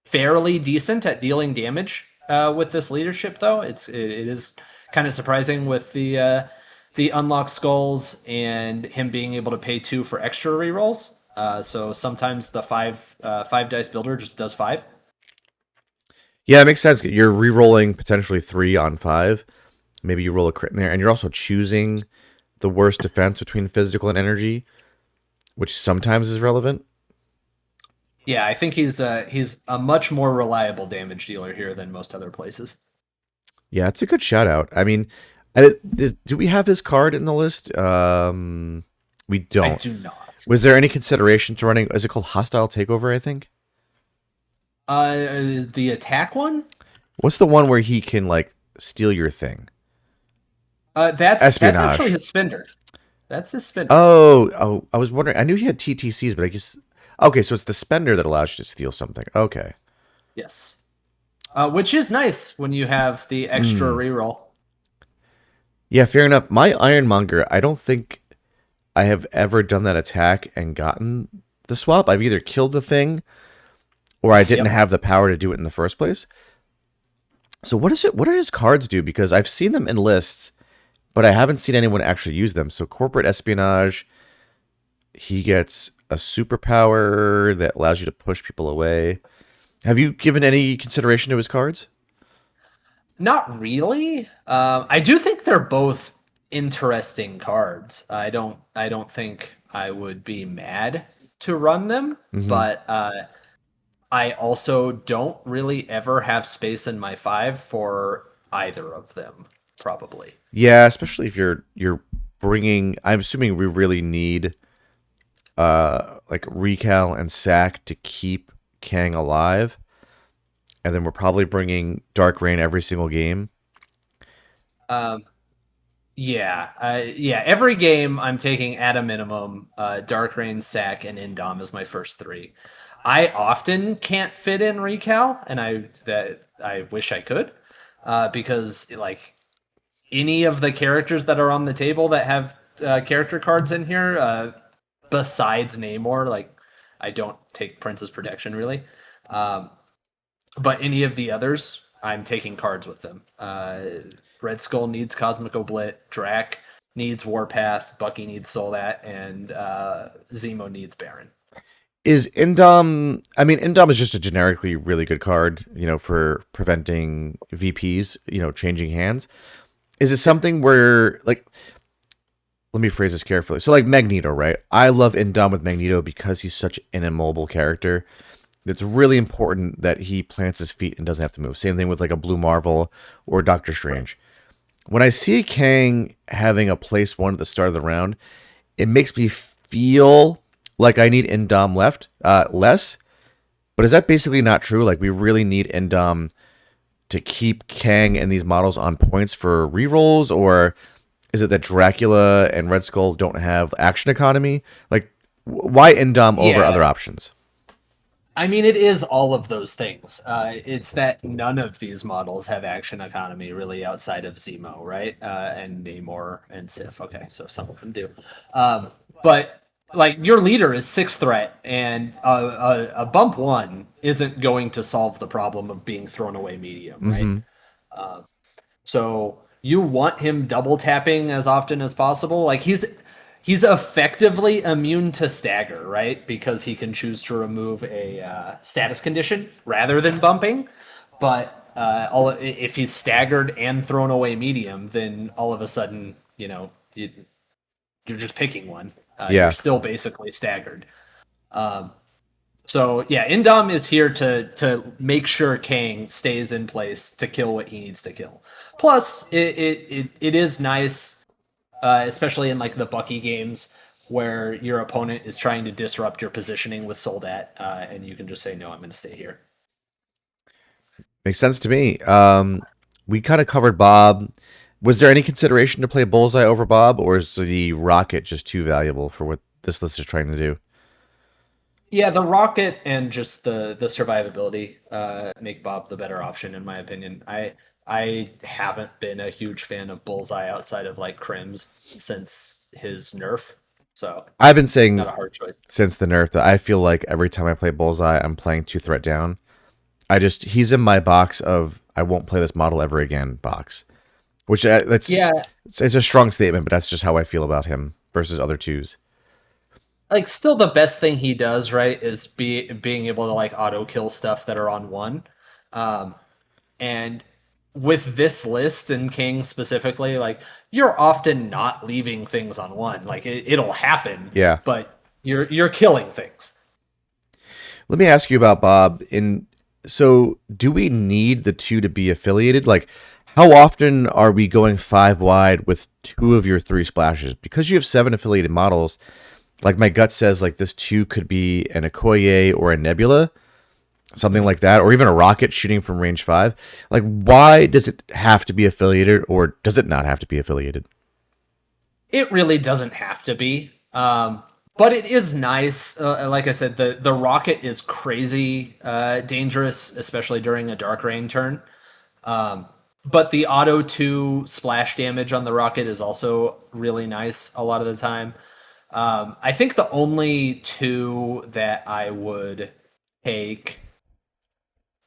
[SPEAKER 6] fairly decent at dealing damage with this leadership, though. It is kind of surprising with the unlocked skulls and him being able to pay 2 for extra rerolls. So sometimes the five dice builder just does 5.
[SPEAKER 5] Yeah, it makes sense. You're re-rolling potentially 3 on 5. Maybe you roll a crit in there, and you're also choosing the worst defense between physical and energy, which sometimes is relevant.
[SPEAKER 6] Yeah, I think he's a much more reliable damage dealer here than most other places.
[SPEAKER 5] Yeah, it's a good shout out. I mean, do we have his card in the list? We don't.
[SPEAKER 6] I do not.
[SPEAKER 5] Was there any consideration to running? Is it called Hostile Takeover? I think.
[SPEAKER 6] The attack one?
[SPEAKER 5] What's the one where he can like steal your thing?
[SPEAKER 6] That's
[SPEAKER 5] Espionage.
[SPEAKER 6] actually his spender. That's his spender.
[SPEAKER 5] Oh, I was wondering. I knew he had TTCs, but I guess okay. So it's the spender that allows you to steal something. Okay.
[SPEAKER 6] Yes. Which is nice when you have the extra reroll.
[SPEAKER 5] Yeah, fair enough. My Ironmonger, I don't think I have ever done that attack and gotten the swap. I've either killed the thing or I didn't have the power to do it in the first place. So what is it? What do his cards do? Because I've seen them in lists, but I haven't seen anyone actually use them. So corporate espionage, he gets a superpower that allows you to push people away. Have you given any consideration to his cards?
[SPEAKER 6] Not really. I do think they're both interesting cards. I don't think I would be mad to run them, but I also don't really ever have space in my 5 for either of them. Probably.
[SPEAKER 5] Yeah, especially if you're bringing. I'm assuming we really need like Recal and Sack to keep Kang alive, and then we're probably bringing Dark Reign every single game.
[SPEAKER 6] Yeah. Every game I'm taking at a minimum Dark Reign, Sack, and Indom as my first 3. I often can't fit in Recal, and I wish I could, because like any of the characters that are on the table that have character cards in here, besides Namor, like I don't take Prince's Protection really, but any of the others, I'm taking cards with them. Red Skull needs Cosmic Oblit, Drac needs Warpath, Bucky needs Soldat, and Zemo needs Baron.
[SPEAKER 5] Is Indom? I mean, Indom is just a generically really good card, for preventing VPs, changing hands. Is it something where, like, let me phrase this carefully. So, like Magneto, right? I love Indom with Magneto because he's such an immobile character. It's really important that he plants his feet and doesn't have to move. Same thing with like a Blue Marvel or Doctor Strange. When I see Kang having a place 1 at the start of the round, it makes me feel like I need Indom less. But is that basically not true? Like we really need Indom to keep Kang and these models on points for rerolls, or is it that Dracula and Red Skull don't have action economy? Like, why Indom over other options?
[SPEAKER 6] I mean, it is all of those things. It's that none of these models have action economy really outside of Zemo, right? And Namor and Sif. Okay, so some of them do. But like your leader is 6 threat, and a bump 1 isn't going to solve the problem of being thrown away medium, right? So you want him double tapping as often as possible. Like he's effectively immune to stagger, right? Because he can choose to remove a status condition rather than bumping. But if he's staggered and thrown away medium, then all of a sudden, you're just picking one. You're still basically staggered. So yeah, Indom is here to make sure Kang stays in place to kill what he needs to kill. Plus, it is nice, especially in like the Bucky games, where your opponent is trying to disrupt your positioning with Soldat, and you can just say, no, I'm going to stay here.
[SPEAKER 5] Makes sense to me. We kind of covered Bob. Was there any consideration to play Bullseye over Bob, or is the Rocket just too valuable for what this list is trying to do?
[SPEAKER 6] Yeah, the Rocket and just the survivability make Bob the better option, in my opinion. I haven't been a huge fan of Bullseye outside of like Crims since his nerf, so
[SPEAKER 5] I've been saying
[SPEAKER 6] not a hard choice.
[SPEAKER 5] since the nerf that I feel like every time I play Bullseye, I'm playing 2-threat down. He's in my box of I won't play this model ever again box, which it's a strong statement, but that's just how I feel about him versus other twos.
[SPEAKER 6] Like, still the best thing he does, right, is being able to like auto kill stuff that are on one, and with this list and King specifically, like you're often not leaving things on one. Like it'll happen,
[SPEAKER 5] Yeah,
[SPEAKER 6] but you're killing things.
[SPEAKER 5] let me ask you about Bob. So, do we need the two to be affiliated? Like, how often are we going 5 wide with 2 of your 3 splashes? Because you have 7 affiliated models, like my gut says, like this 2 could be an Okoye or a Nebula, something like that, or even a Rocket shooting from range 5. Like, why does it have to be affiliated, or does it not have to be affiliated?
[SPEAKER 6] It really doesn't have to be. But it is nice. Like I said, the Rocket is crazy dangerous, especially during a Dark Rain turn. But the auto 2 splash damage on the Rocket is also really nice a lot of the time. I think the only 2 that I would take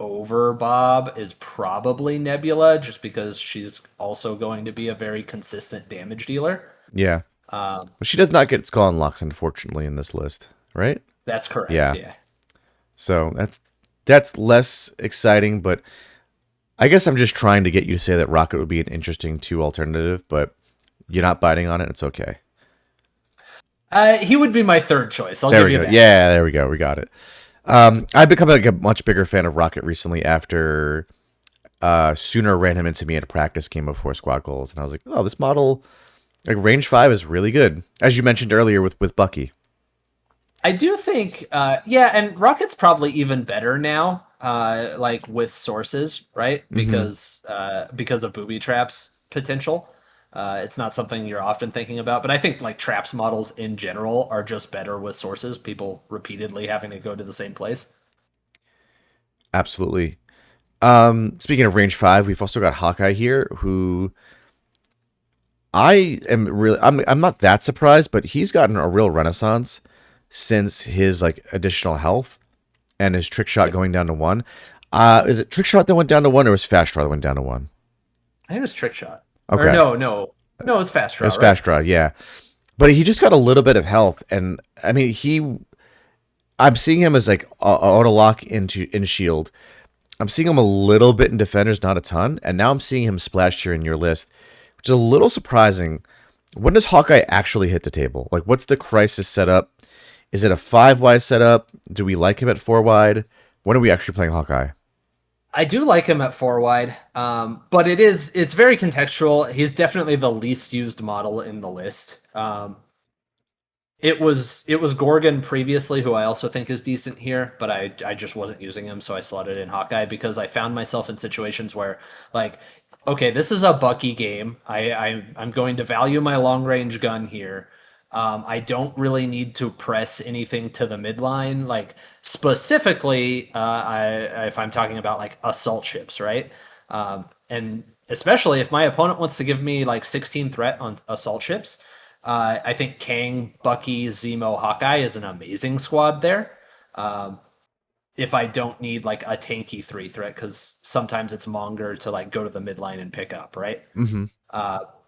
[SPEAKER 6] over Bob is probably Nebula, just because she's also going to be a very consistent damage dealer.
[SPEAKER 5] Yeah. But she does not get skull unlocks, unfortunately, in this list, right?
[SPEAKER 6] That's correct.
[SPEAKER 5] Yeah.
[SPEAKER 6] Yeah.
[SPEAKER 5] So that's less exciting, but I guess I'm just trying to get you to say that Rocket would be an interesting 2 alternative, but you're not biting on it. It's okay.
[SPEAKER 6] He would be my 3rd choice. I'll
[SPEAKER 5] There
[SPEAKER 6] give
[SPEAKER 5] we
[SPEAKER 6] you
[SPEAKER 5] go.
[SPEAKER 6] that.
[SPEAKER 5] Yeah, there we go. We got it. I've become like a much bigger fan of Rocket recently after Sooner ran him into me at a practice game before Squad Goals, and I was like, oh, this model, like range 5 is really good, as you mentioned earlier with Bucky.
[SPEAKER 6] I do think, yeah, and Rocket's probably even better now, like with sources, right? Because of booby traps potential. It's not something you're often thinking about, but I think like traps models in general are just better with sources. People repeatedly having to go to the same place.
[SPEAKER 5] Absolutely. Speaking of range 5, we've also got Hawkeye here, who I'm not that surprised, but he's gotten a real renaissance since his like additional health and his trick shot going down to 1. Is it trick shot that went down to 1, or was fast draw that went down to 1?
[SPEAKER 6] I think it was trick shot.
[SPEAKER 5] Okay.
[SPEAKER 6] Or no, it was fast draw.
[SPEAKER 5] It was fast draw, yeah. But he just got a little bit of health, and I mean I'm seeing him as like auto lock in shield. I'm seeing him a little bit in defenders, not a ton, and now I'm seeing him splashed here in your list, which is a little surprising. When does Hawkeye actually hit the table? Like, what's the crisis setup? Is it a 5 wide setup? Do we like him at 4 wide? When are we actually playing Hawkeye?
[SPEAKER 6] I do like him at 4 wide, but it's very contextual. He's definitely the least used model in the list. It was Gorgon previously, who I also think is decent here, but I just wasn't using him, so I slotted in Hawkeye because I found myself in situations where, like, okay, this is a Bucky game. I'm going to value my long range gun here. I don't really need to press anything to the midline, like specifically if I'm talking about like assault ships, right? And especially if my opponent wants to give me like 16 threat on assault ships, I think Kang, Bucky, Zemo, Hawkeye is an amazing squad there. If I don't need like a tanky 3 threat, because sometimes it's Monger to like go to the midline and pick up, right?
[SPEAKER 5] Mm-hmm.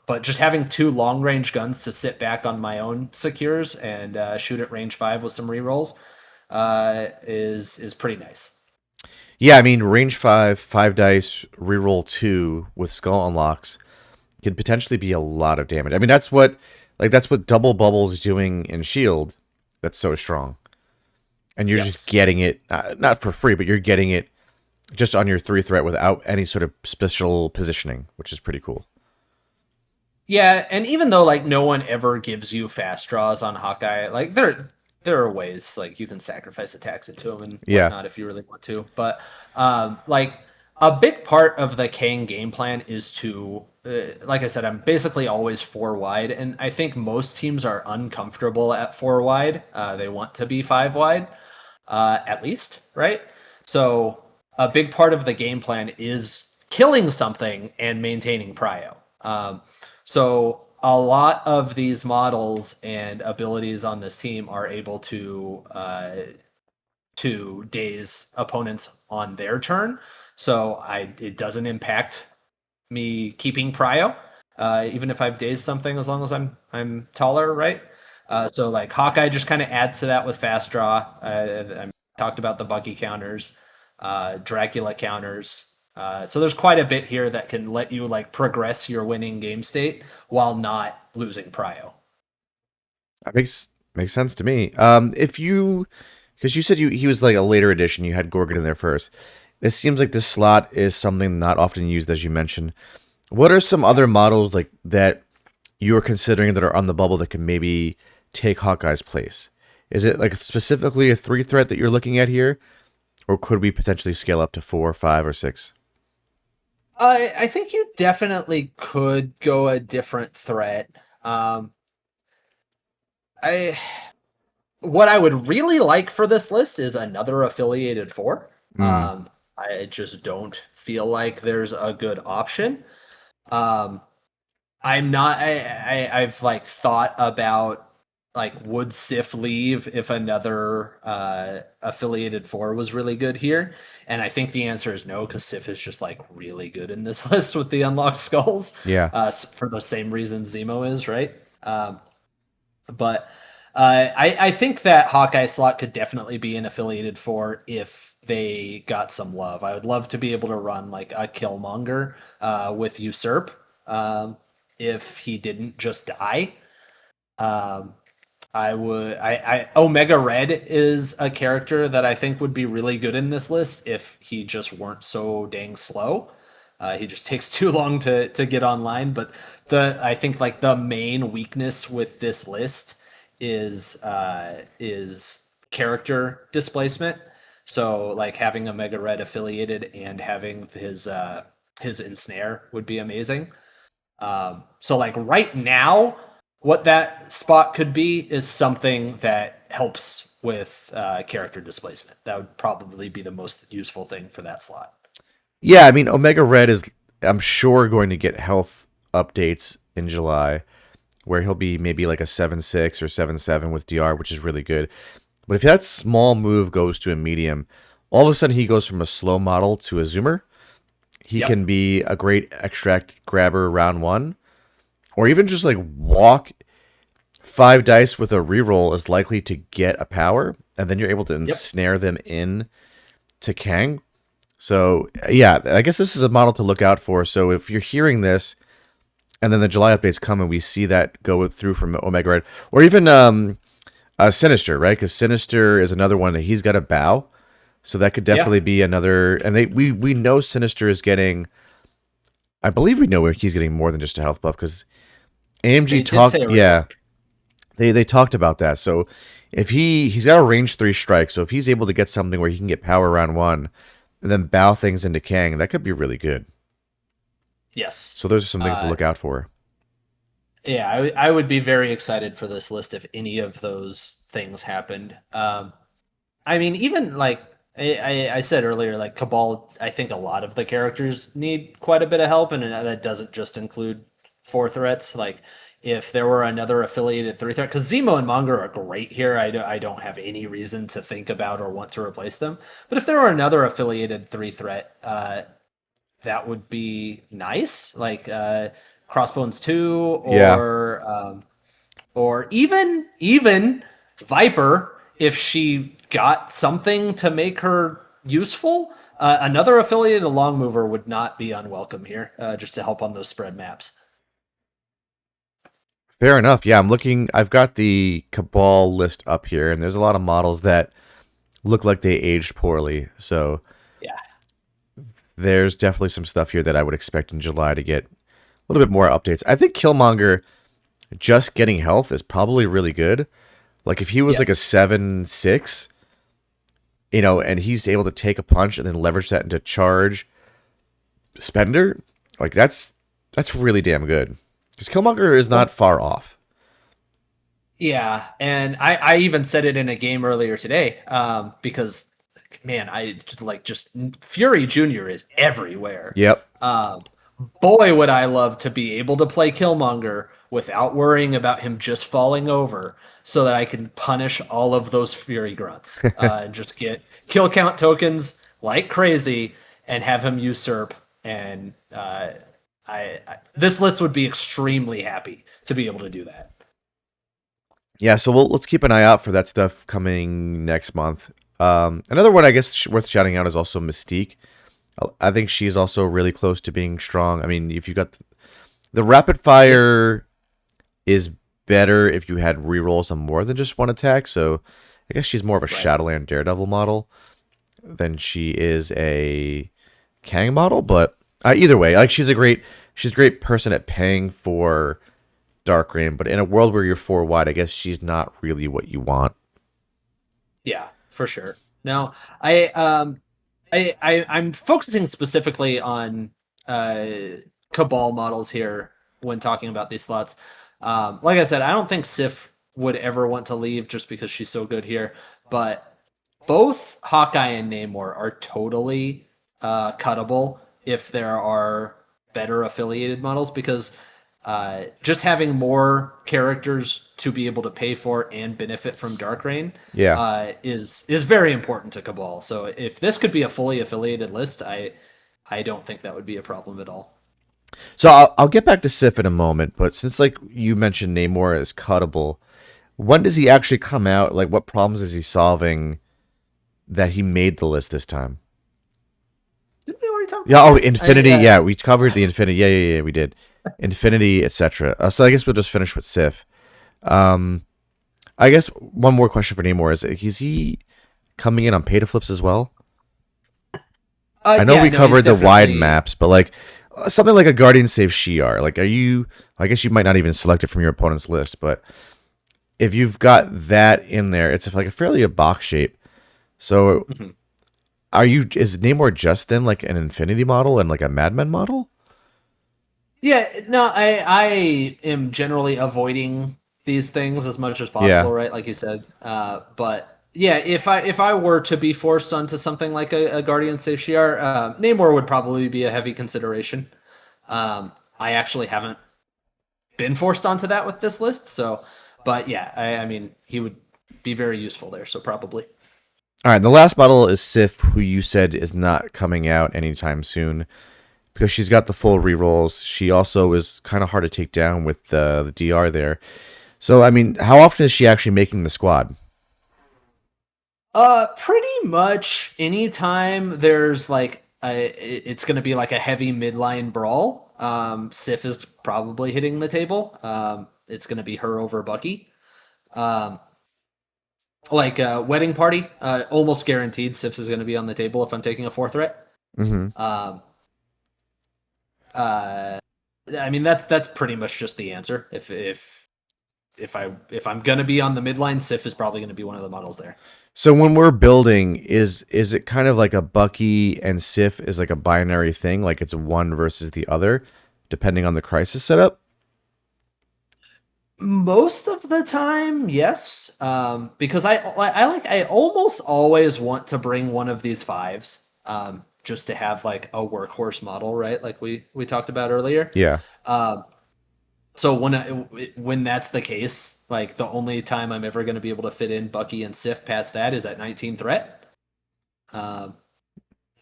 [SPEAKER 6] But just having 2 long range guns to sit back on my own secures and shoot at range 5 with some rerolls is pretty nice.
[SPEAKER 5] Yeah, I mean, range 5 dice, reroll 2 with skull unlocks could potentially be a lot of damage. I mean, that's what double bubbles is doing in Shield. That's so strong, and you're just getting it not for free, but you're getting it just on your 3 threat without any sort of special positioning, which is pretty cool.
[SPEAKER 6] Yeah, and even though like no one ever gives you fast draws on Hawkeye, like there are ways like you can sacrifice attacks into him and
[SPEAKER 5] Yeah.
[SPEAKER 6] whatnot if you really want to. But like a big part of the Kang game plan is to, like I said, I'm basically always 4 wide, and I think most teams are uncomfortable at 4 wide. They want to be 5 wide, at least, right? So a big part of the game plan is killing something and maintaining prio. So a lot of these models and abilities on this team are able to daze opponents on their turn. So it doesn't impact me keeping prio, even if I've dazed something, as long as I'm taller, right? So like Hawkeye just kind of adds to that with fast draw. I talked about the Bucky counters, Dracula counters. So there's quite a bit here that can let you like progress your winning game state while not losing prio.
[SPEAKER 5] That makes sense to me. If you, because you said he was like a later edition, you had Gorgon in there first. It seems like this slot is something not often used, as you mentioned. What are some other models like that you're considering that are on the bubble that can maybe take Hawkeye's place? Is it like specifically a 3 threat that you're looking at here, or could we potentially scale up to 4, 5, or 6?
[SPEAKER 6] I think you definitely could go a different threat. I What I would really like for this list is another affiliated 4.
[SPEAKER 5] Mm.
[SPEAKER 6] I just don't feel like there's a good option. Um, I'm not. I've like thought about like would Sif leave if another affiliated 4 was really good here, and I think the answer is no, because Sif is just like really good in this list with the unlocked skulls.
[SPEAKER 5] Yeah.
[SPEAKER 6] For the same reason Zemo is, right? But I think that Hawkeye slot could definitely be an affiliated 4 if they got some love. I would love to be able to run like a Killmonger with Usurp, if he didn't just die. Um, Omega Red is a character that I think would be really good in this list if he just weren't so dang slow. He just takes too long to get online. But I think like the main weakness with this list is character displacement. So like having Omega Red affiliated and having his ensnare would be amazing. So like right now, what that spot could be is something that helps with character displacement. That would probably be the most useful thing for that slot.
[SPEAKER 5] Yeah, I mean, Omega Red is, I'm sure, going to get health updates in July, where he'll be maybe like a 7-6 or 7-7 with DR, which is really good. But if that small move goes to a medium, all of a sudden he goes from a slow model to a zoomer. He
[SPEAKER 6] Yep.
[SPEAKER 5] can be a great extract grabber round 1, or even just like walk 5 dice with a reroll is likely to get a power, and then you're able to ensnare them in to Kang. So yeah, I guess this is a model to look out for. So if you're hearing this, and then the July updates come, and we see that go through from Omega Red, or even Sinister, right? Because Sinister is another one that he's got a bow, so that could definitely be another. And we know Sinister is getting. I believe we know he's getting more than just a health buff because AMG talked. Yeah, they talked about that. So if he's got a range 3 strike, so if he's able to get something where he can get power round 1, and then bow things into Kang, that could be really good.
[SPEAKER 6] Yes.
[SPEAKER 5] So those are some things to look out for.
[SPEAKER 6] Yeah, I would be very excited for this list if any of those things happened. I mean, even like I said earlier, like Cabal, I think a lot of the characters need quite a bit of help, and that doesn't just include 4 threats. Like if there were another affiliated 3 threat, because Zemo and Monger are great here, I don't have any reason to think about or want to replace them. But if there were another affiliated 3 threat, that would be nice. Like Crossbones 2 or even Viper if she got something to make her useful. Another affiliated long mover would not be unwelcome here, just to help on those spread maps.
[SPEAKER 5] Fair enough. Yeah, I'm looking. I've got the Cabal list up here, and there's a lot of models that look like they aged poorly. So
[SPEAKER 6] Yeah.
[SPEAKER 5] there's definitely some stuff here that I would expect in July to get little bit more updates. I think Killmonger just getting health is probably really good. Like if he was like a
[SPEAKER 6] Yes.
[SPEAKER 5] 7-6, and he's able to take a punch and then leverage that into charge spender, like that's really damn good. Because Killmonger is not far off.
[SPEAKER 6] Yeah, and I even said it in a game earlier today, because man, just Fury Jr. is everywhere.
[SPEAKER 5] Yep.
[SPEAKER 6] Boy, would I love to be able to play Killmonger without worrying about him just falling over, so that I can punish all of those Fury grunts and just get kill count tokens like crazy and have him usurp. And this list would be extremely happy to be able to do that.
[SPEAKER 5] Yeah, so let's keep an eye out for that stuff coming next month. Another one I guess worth shouting out is also Mystique. I think she's also really close to being strong. I mean, if you got the rapid fire is better if you had rerolls on more than just one attack. So I guess she's more of a Shadowland Daredevil model than she is a Kang model. But either way, like she's a great person at paying for Dark Reign. But in a world where you're 4 wide, I guess she's not really what you want.
[SPEAKER 6] Yeah, for sure. Now, I'm focusing specifically on Cabal models here when talking about these slots. Like I said, I don't think Sif would ever want to leave just because she's so good here. But both Hawkeye and Namor are totally cuttable if there are better affiliated models, because just having more characters to be able to pay for and benefit from Dark Reign is very important to Cabal. So if this could be a fully affiliated list, I don't think that would be a problem at all.
[SPEAKER 5] So I'll get back to Sif in a moment, but since like you mentioned Namor is cuttable, when does he actually come out? Like what problems is he solving that he made the list this time?
[SPEAKER 6] Didn't we already talk?
[SPEAKER 5] Yeah, Infinity. Yeah, we covered the Infinity. Yeah, we did. Infinity, etc. So I guess we'll just finish with Sif. I guess one more question for Namor is he coming in on pay to flips as well? I know we covered the wide maps, but like something like a Guardian Save Shi'ar. Like, I guess you might not even select it from your opponent's list, but if you've got that in there, it's like a fairly a box shape. So, is Namor just then like an Infinity model and like a Madman model?
[SPEAKER 6] Yeah, no, I am generally avoiding these things as much as possible, right? Like you said. But yeah, if I were to be forced onto something like a Guardian Save Shi'ar, Namor would probably be a heavy consideration. I actually haven't been forced onto that with this list, so. But yeah, I mean, he would be very useful there, so probably.
[SPEAKER 5] All right, the last model is Sif, who you said is not coming out anytime soon because she's got the full rerolls. She also is kind of hard to take down with the DR there. So, I mean, how often is she actually making the squad?
[SPEAKER 6] Pretty much anytime there's like it's going to be like a heavy midline brawl. Sif is probably hitting the table. It's going to be her over Bucky. Like Wedding Party, almost guaranteed Sif is going to be on the table if I'm taking a 4 threat. I mean that's pretty much just the answer. If I'm gonna be on the midline, Sif is probably gonna be one of the models there.
[SPEAKER 5] So when we're building, is it kind of like a Bucky and Sif is like a binary thing, like it's one versus the other, depending on the crisis setup?
[SPEAKER 6] Most of the time, yes. Because I almost always want to bring one of these 5s. Just to have like a workhorse model, right? Like we talked about earlier.
[SPEAKER 5] Yeah.
[SPEAKER 6] So when that's the case, like the only time I'm ever going to be able to fit in Bucky and Sif past that is at 19 threat. And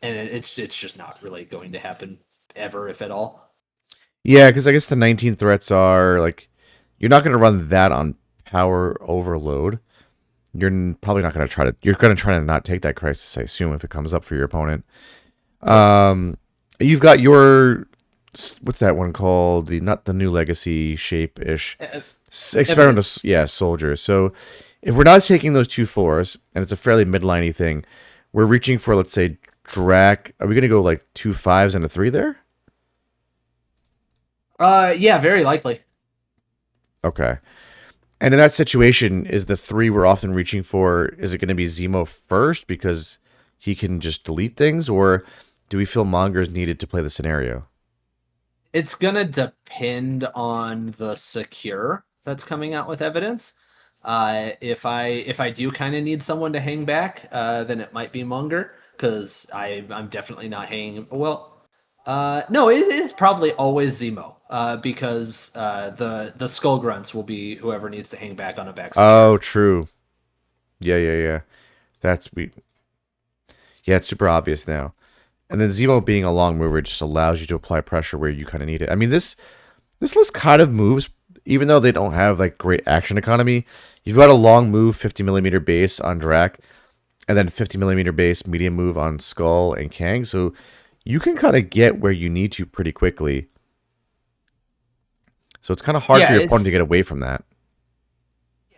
[SPEAKER 6] it's just not really going to happen ever, if at all.
[SPEAKER 5] Yeah, because I guess the 19 threats are like, you're not going to run that on power overload. You're probably not going to you're going to try to not take that crisis, I assume, if it comes up for your opponent. You've got your, what's that one called? Not the New Legacy shape-ish. Experimental, soldier. So if we're not taking those 2 4s, and it's a fairly midliney thing, we're reaching for, let's say, Drac. Are we going to go like 2 5s and a 3 there?
[SPEAKER 6] Yeah, very likely.
[SPEAKER 5] Okay. And in that situation, is the 3 we're often reaching for, is it going to be Zemo first because he can just delete things, or do we feel Monger is needed to play the scenario?
[SPEAKER 6] It's gonna depend on the secure that's coming out with evidence. If I do kind of need someone to hang back, then it might be Munger because I'm definitely not hanging. Well, no, it is probably always Zemo because the skull grunts will be whoever needs to hang back on a back secure.
[SPEAKER 5] Oh, true. Yeah, yeah, yeah. That's we. Yeah, it's super obvious now. And then Zemo being a long mover just allows you to apply pressure where you kind of need it. I mean, this list kind of moves, even though they don't have like great action economy. You've got a long move, 50 millimeter base on Drac, and then 50 millimeter base medium move on Skull and Kang. So you can kind of get where you need to pretty quickly. So it's kind of hard for
[SPEAKER 6] Yeah,
[SPEAKER 5] your opponent
[SPEAKER 6] it's
[SPEAKER 5] to get away from that.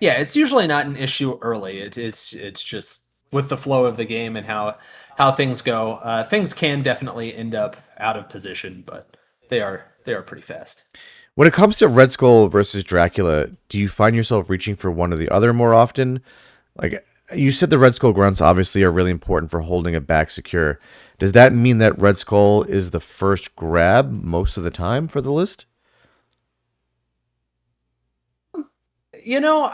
[SPEAKER 6] yeah, it's usually not an issue early. It's just with the flow of the game and how things go. Things can definitely end up out of position, but they are pretty fast.
[SPEAKER 5] When it comes to Red Skull versus Dracula, do you find yourself reaching for one or the other more often? Like you said, the Red Skull grunts obviously are really important for holding it back secure. Does that mean that Red Skull is the first grab most of the time for the list?
[SPEAKER 6] You know,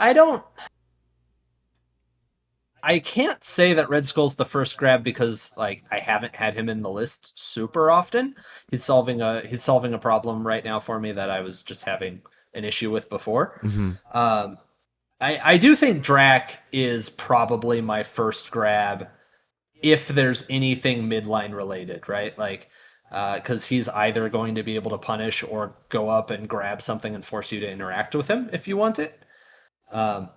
[SPEAKER 6] I can't say that Red Skull's the first grab because like I haven't had him in the list super often. He's solving a problem right now for me that I was just having an issue with before.
[SPEAKER 5] Mm-hmm.
[SPEAKER 6] Um, I do think Drac is probably my first grab if there's anything midline related, right? Like, because he's either going to be able to punish or go up and grab something and force you to interact with him if you want it. Um,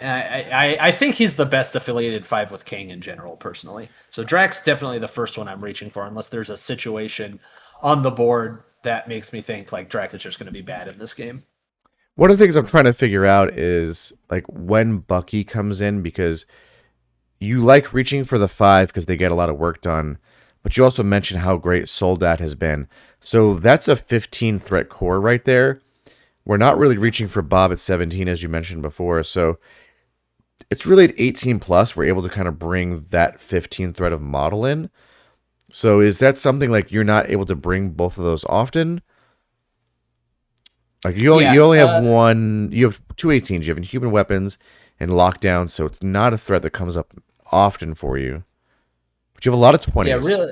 [SPEAKER 6] I think he's the best affiliated 5 with King in general, personally. So Drax definitely the first one I'm reaching for, unless there's a situation on the board that makes me think like Drax is just going to be bad in this game.
[SPEAKER 5] One of the things I'm trying to figure out is like when Bucky comes in, because you like reaching for the 5 because they get a lot of work done, but you also mentioned how great Soldat has been. So that's a 15 threat core right there. We're not really reaching for Bob at 17, as you mentioned before. So it's really at 18 plus. We're able to kind of bring that 15 threat of model in. So is that something like you're not able to bring both of those often? Like you only have one. You have two 18s. You have Inhuman Weapons and Lockdown. So it's not a threat that comes up often for you. But you have a lot of 20s.
[SPEAKER 6] Yeah,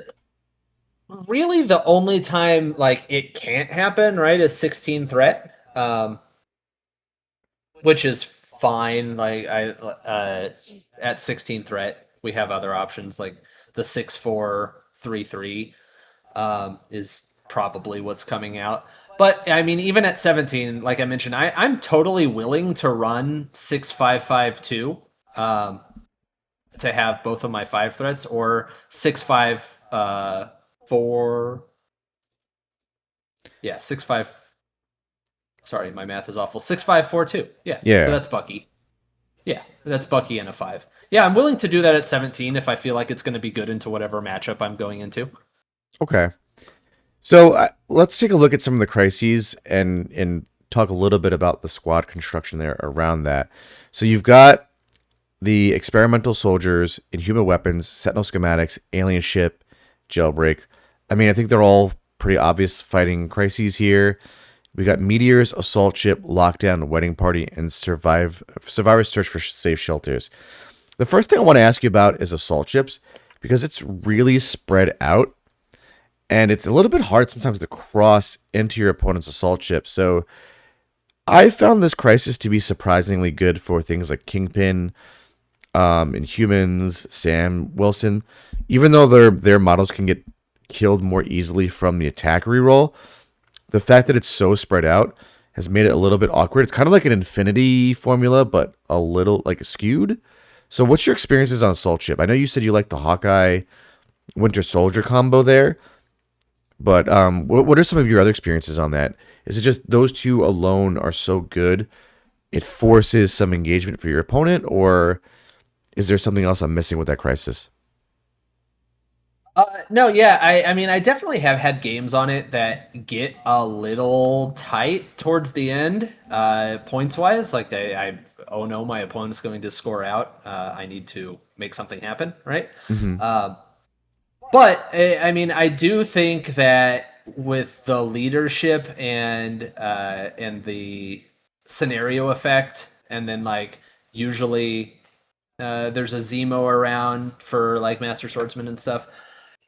[SPEAKER 6] really, the only time like it can't happen, right, is 16 threat, which is fine. Like at 16 threat, we have other options like the 6-4-3-3 is probably what's coming out. But I mean, even at 17, like I mentioned, I'm totally willing to run 6-5-5-2 to have both of my 5 threats, or 6-5-4. Yeah, 6-5. Sorry, my math is awful. 6-5-4-2. Yeah.
[SPEAKER 5] Yeah.
[SPEAKER 6] So that's Bucky. Yeah, that's Bucky and a 5. Yeah, I'm willing to do that at 17 if I feel like it's going to be good into whatever matchup I'm going into.
[SPEAKER 5] Okay. So let's take a look at some of the crises and talk a little bit about the squad construction there around that. So you've got the experimental soldiers, Inhuman Weapons, Sentinel schematics, alien ship, jailbreak. I mean, I think they're all pretty obvious fighting crises here. We got meteors, assault ship, lockdown, wedding party, and survivors search for safe shelters. The first thing I want to ask you about is assault ships, because it's really spread out, and it's a little bit hard sometimes to cross into your opponent's assault ship. So I found this crisis to be surprisingly good for things like Kingpin, Inhumans, Sam Wilson. Even though their models can get killed more easily from the attack reroll, the fact that it's so spread out has made it a little bit awkward. It's kind of like an infinity formula, but a little like skewed. So what's your experiences on Assault Ship? I know you said you like the Hawkeye Winter Soldier combo there, but what are some of your other experiences on that? Is it just those two alone are so good, it forces some engagement for your opponent, or is there something else I'm missing with that crisis?
[SPEAKER 6] No, yeah, I mean, I definitely have had games on it that get a little tight towards the end, points wise. Like, oh no, my opponent's going to score out. I need to make something happen, right?
[SPEAKER 5] Hmm.
[SPEAKER 6] Uh, but I mean, I do think that with the leadership and the scenario effect, and then like usually there's a Zemo around for like Master Swordsman and stuff.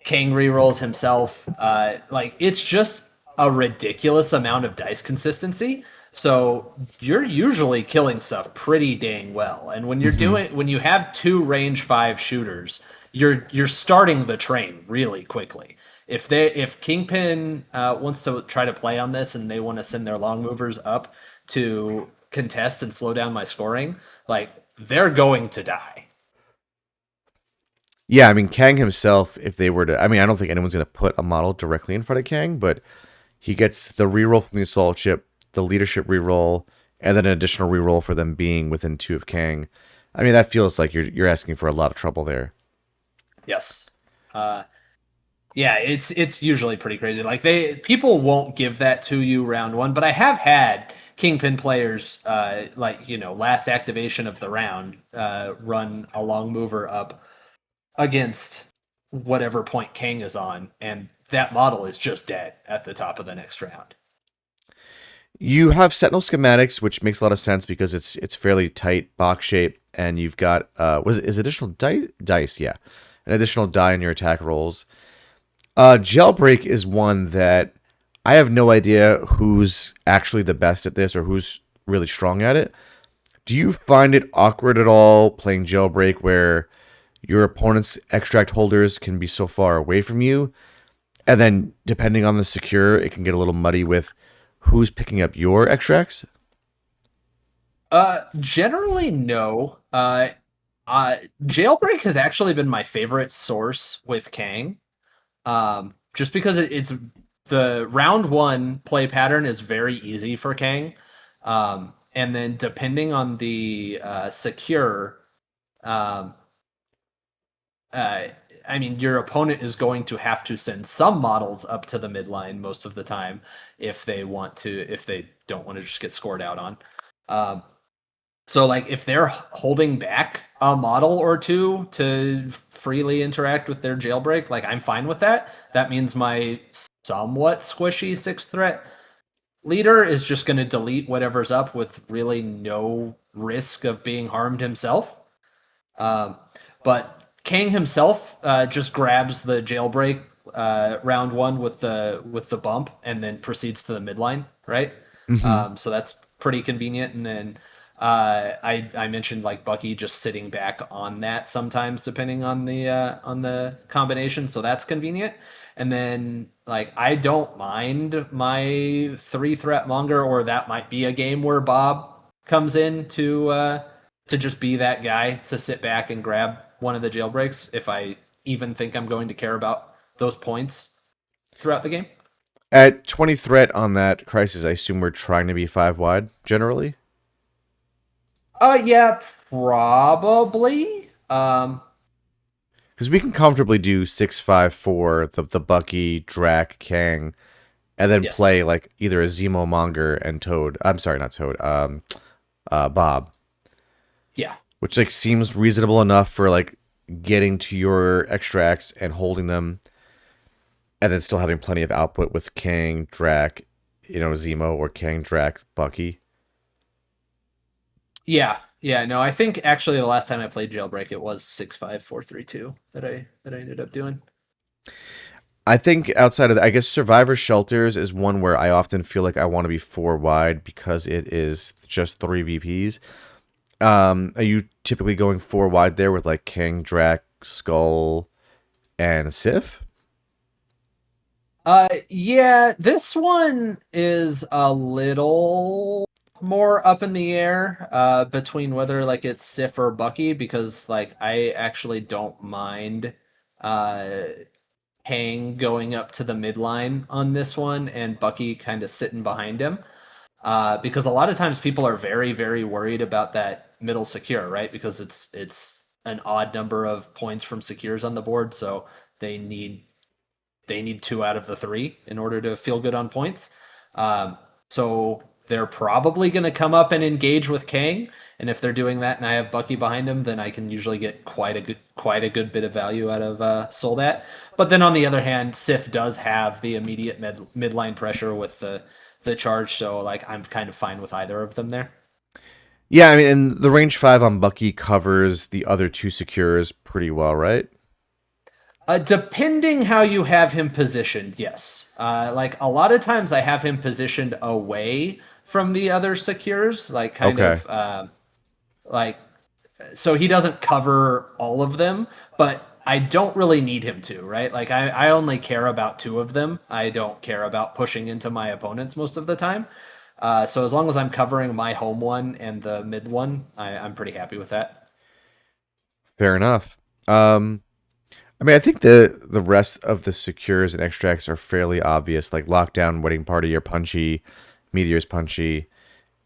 [SPEAKER 6] Kang rerolls himself. Like it's just a ridiculous amount of dice consistency. So you're usually killing stuff pretty dang well. And
[SPEAKER 5] Hmm.
[SPEAKER 6] when you have two range 5 shooters, you're starting the train really quickly. If Kingpin wants to try to play on this and they want to send their long movers up to contest and slow down my scoring, like they're going to die.
[SPEAKER 5] Yeah, I mean, Kang himself, if they were to, I mean, I don't think anyone's going to put a model directly in front of Kang, but he gets the reroll from the assault ship, the leadership reroll, and then an additional reroll for them being within 2 of Kang. I mean, that feels like you're asking for a lot of trouble there.
[SPEAKER 6] Yes. Uh, Yeah, it's usually pretty crazy. Like people won't give that to you round one, but I have had Kingpin players like, last activation of the round run a long mover up against whatever point Kang is on, and that model is just dead at the top of the next round.
[SPEAKER 5] You have Sentinel schematics, which makes a lot of sense because it's fairly tight box shape, and you've got is additional dice, yeah, an additional die in your attack rolls. Jailbreak is one that I have no idea who's actually the best at this or who's really strong at it. Do you find it awkward at all playing Jailbreak where your opponent's extract holders can be so far away from you? And then, depending on the secure, it can get a little muddy with who's picking up your extracts?
[SPEAKER 6] Generally no. Jailbreak has actually been my favorite source with Kang. Just because it's the round one play pattern is very easy for Kang. And then depending on the secure, um, uh, I mean, your opponent is going to have to send some models up to the midline most of the time if they don't want to just get scored out on. Um, so like if they're holding back a model or two to freely interact with their jailbreak, like I'm fine with that. That means my somewhat squishy 6th threat leader is just going to delete whatever's up with really no risk of being harmed himself. Um, but Kang himself just grabs the jailbreak round one with the bump and then proceeds to the midline, right?
[SPEAKER 5] Hmm.
[SPEAKER 6] So that's pretty convenient. And then I mentioned like Bucky just sitting back on that sometimes depending on the combination, so that's convenient. And then like I don't mind my 3 threat monger, or that might be a game where Bob comes in to just be that guy to sit back and grab one of the jailbreaks if I even think I'm going to care about those points throughout the game.
[SPEAKER 5] At 20 threat on that crisis, I assume we're trying to be 5 wide generally.
[SPEAKER 6] Yeah, probably.
[SPEAKER 5] Because we can comfortably do 6-5-4, the Bucky, Drac, Kang, and then play
[SPEAKER 6] Yes.
[SPEAKER 5] like either a Zemo Monger and Toad. I'm sorry, not Toad. Bob,
[SPEAKER 6] Yeah.
[SPEAKER 5] which like seems reasonable enough for like getting to your extracts and holding them, and then still having plenty of output with Kang, Drac, Zemo or Kang, Drac, Bucky.
[SPEAKER 6] Yeah. Yeah, no, I think actually the last time I played Jailbreak it was 6-5-4-3-2 that I ended up doing.
[SPEAKER 5] I think outside of that, I guess Survivor Shelters is one where I often feel like I want to be 4 wide because it is just 3 VPs. Are you typically going 4 wide there with like King, Drac, Skull, and Sif?
[SPEAKER 6] Yeah, this one is a little more up in the air between whether like it's Sif or Bucky, because like I actually don't mind uh Hang going up to the midline on this one and Bucky kind of sitting behind him. Because a lot of times people are very, very worried about that middle secure, right? Because it's an odd number of points from secures on the board, so they need 2 out of the 3 in order to feel good on points. So they're probably going to come up and engage with Kang, and if they're doing that and I have Bucky behind him, then I can usually get quite a good bit of value out of Soldat. But then on the other hand, Sif does have the immediate midline pressure with the charge, so like I'm kind of fine with either of them there.
[SPEAKER 5] Yeah, I mean, and the range 5 on Bucky covers the other 2 secures pretty well, right?
[SPEAKER 6] Depending how you have him positioned, yes. Like a lot of times I have him positioned away from the other secures, like kind
[SPEAKER 5] Okay.
[SPEAKER 6] of like so he doesn't cover all of them, but I don't really need him to, right? Like I only care about 2 of them. I don't care about pushing into my opponents most of the time. So as long as I'm covering my home one and the mid one, I'm pretty happy with that.
[SPEAKER 5] Fair enough. I mean, I think the rest of the secures and extracts are fairly obvious. Like Lockdown, Wedding Party, you're punchy, Meteor's punchy,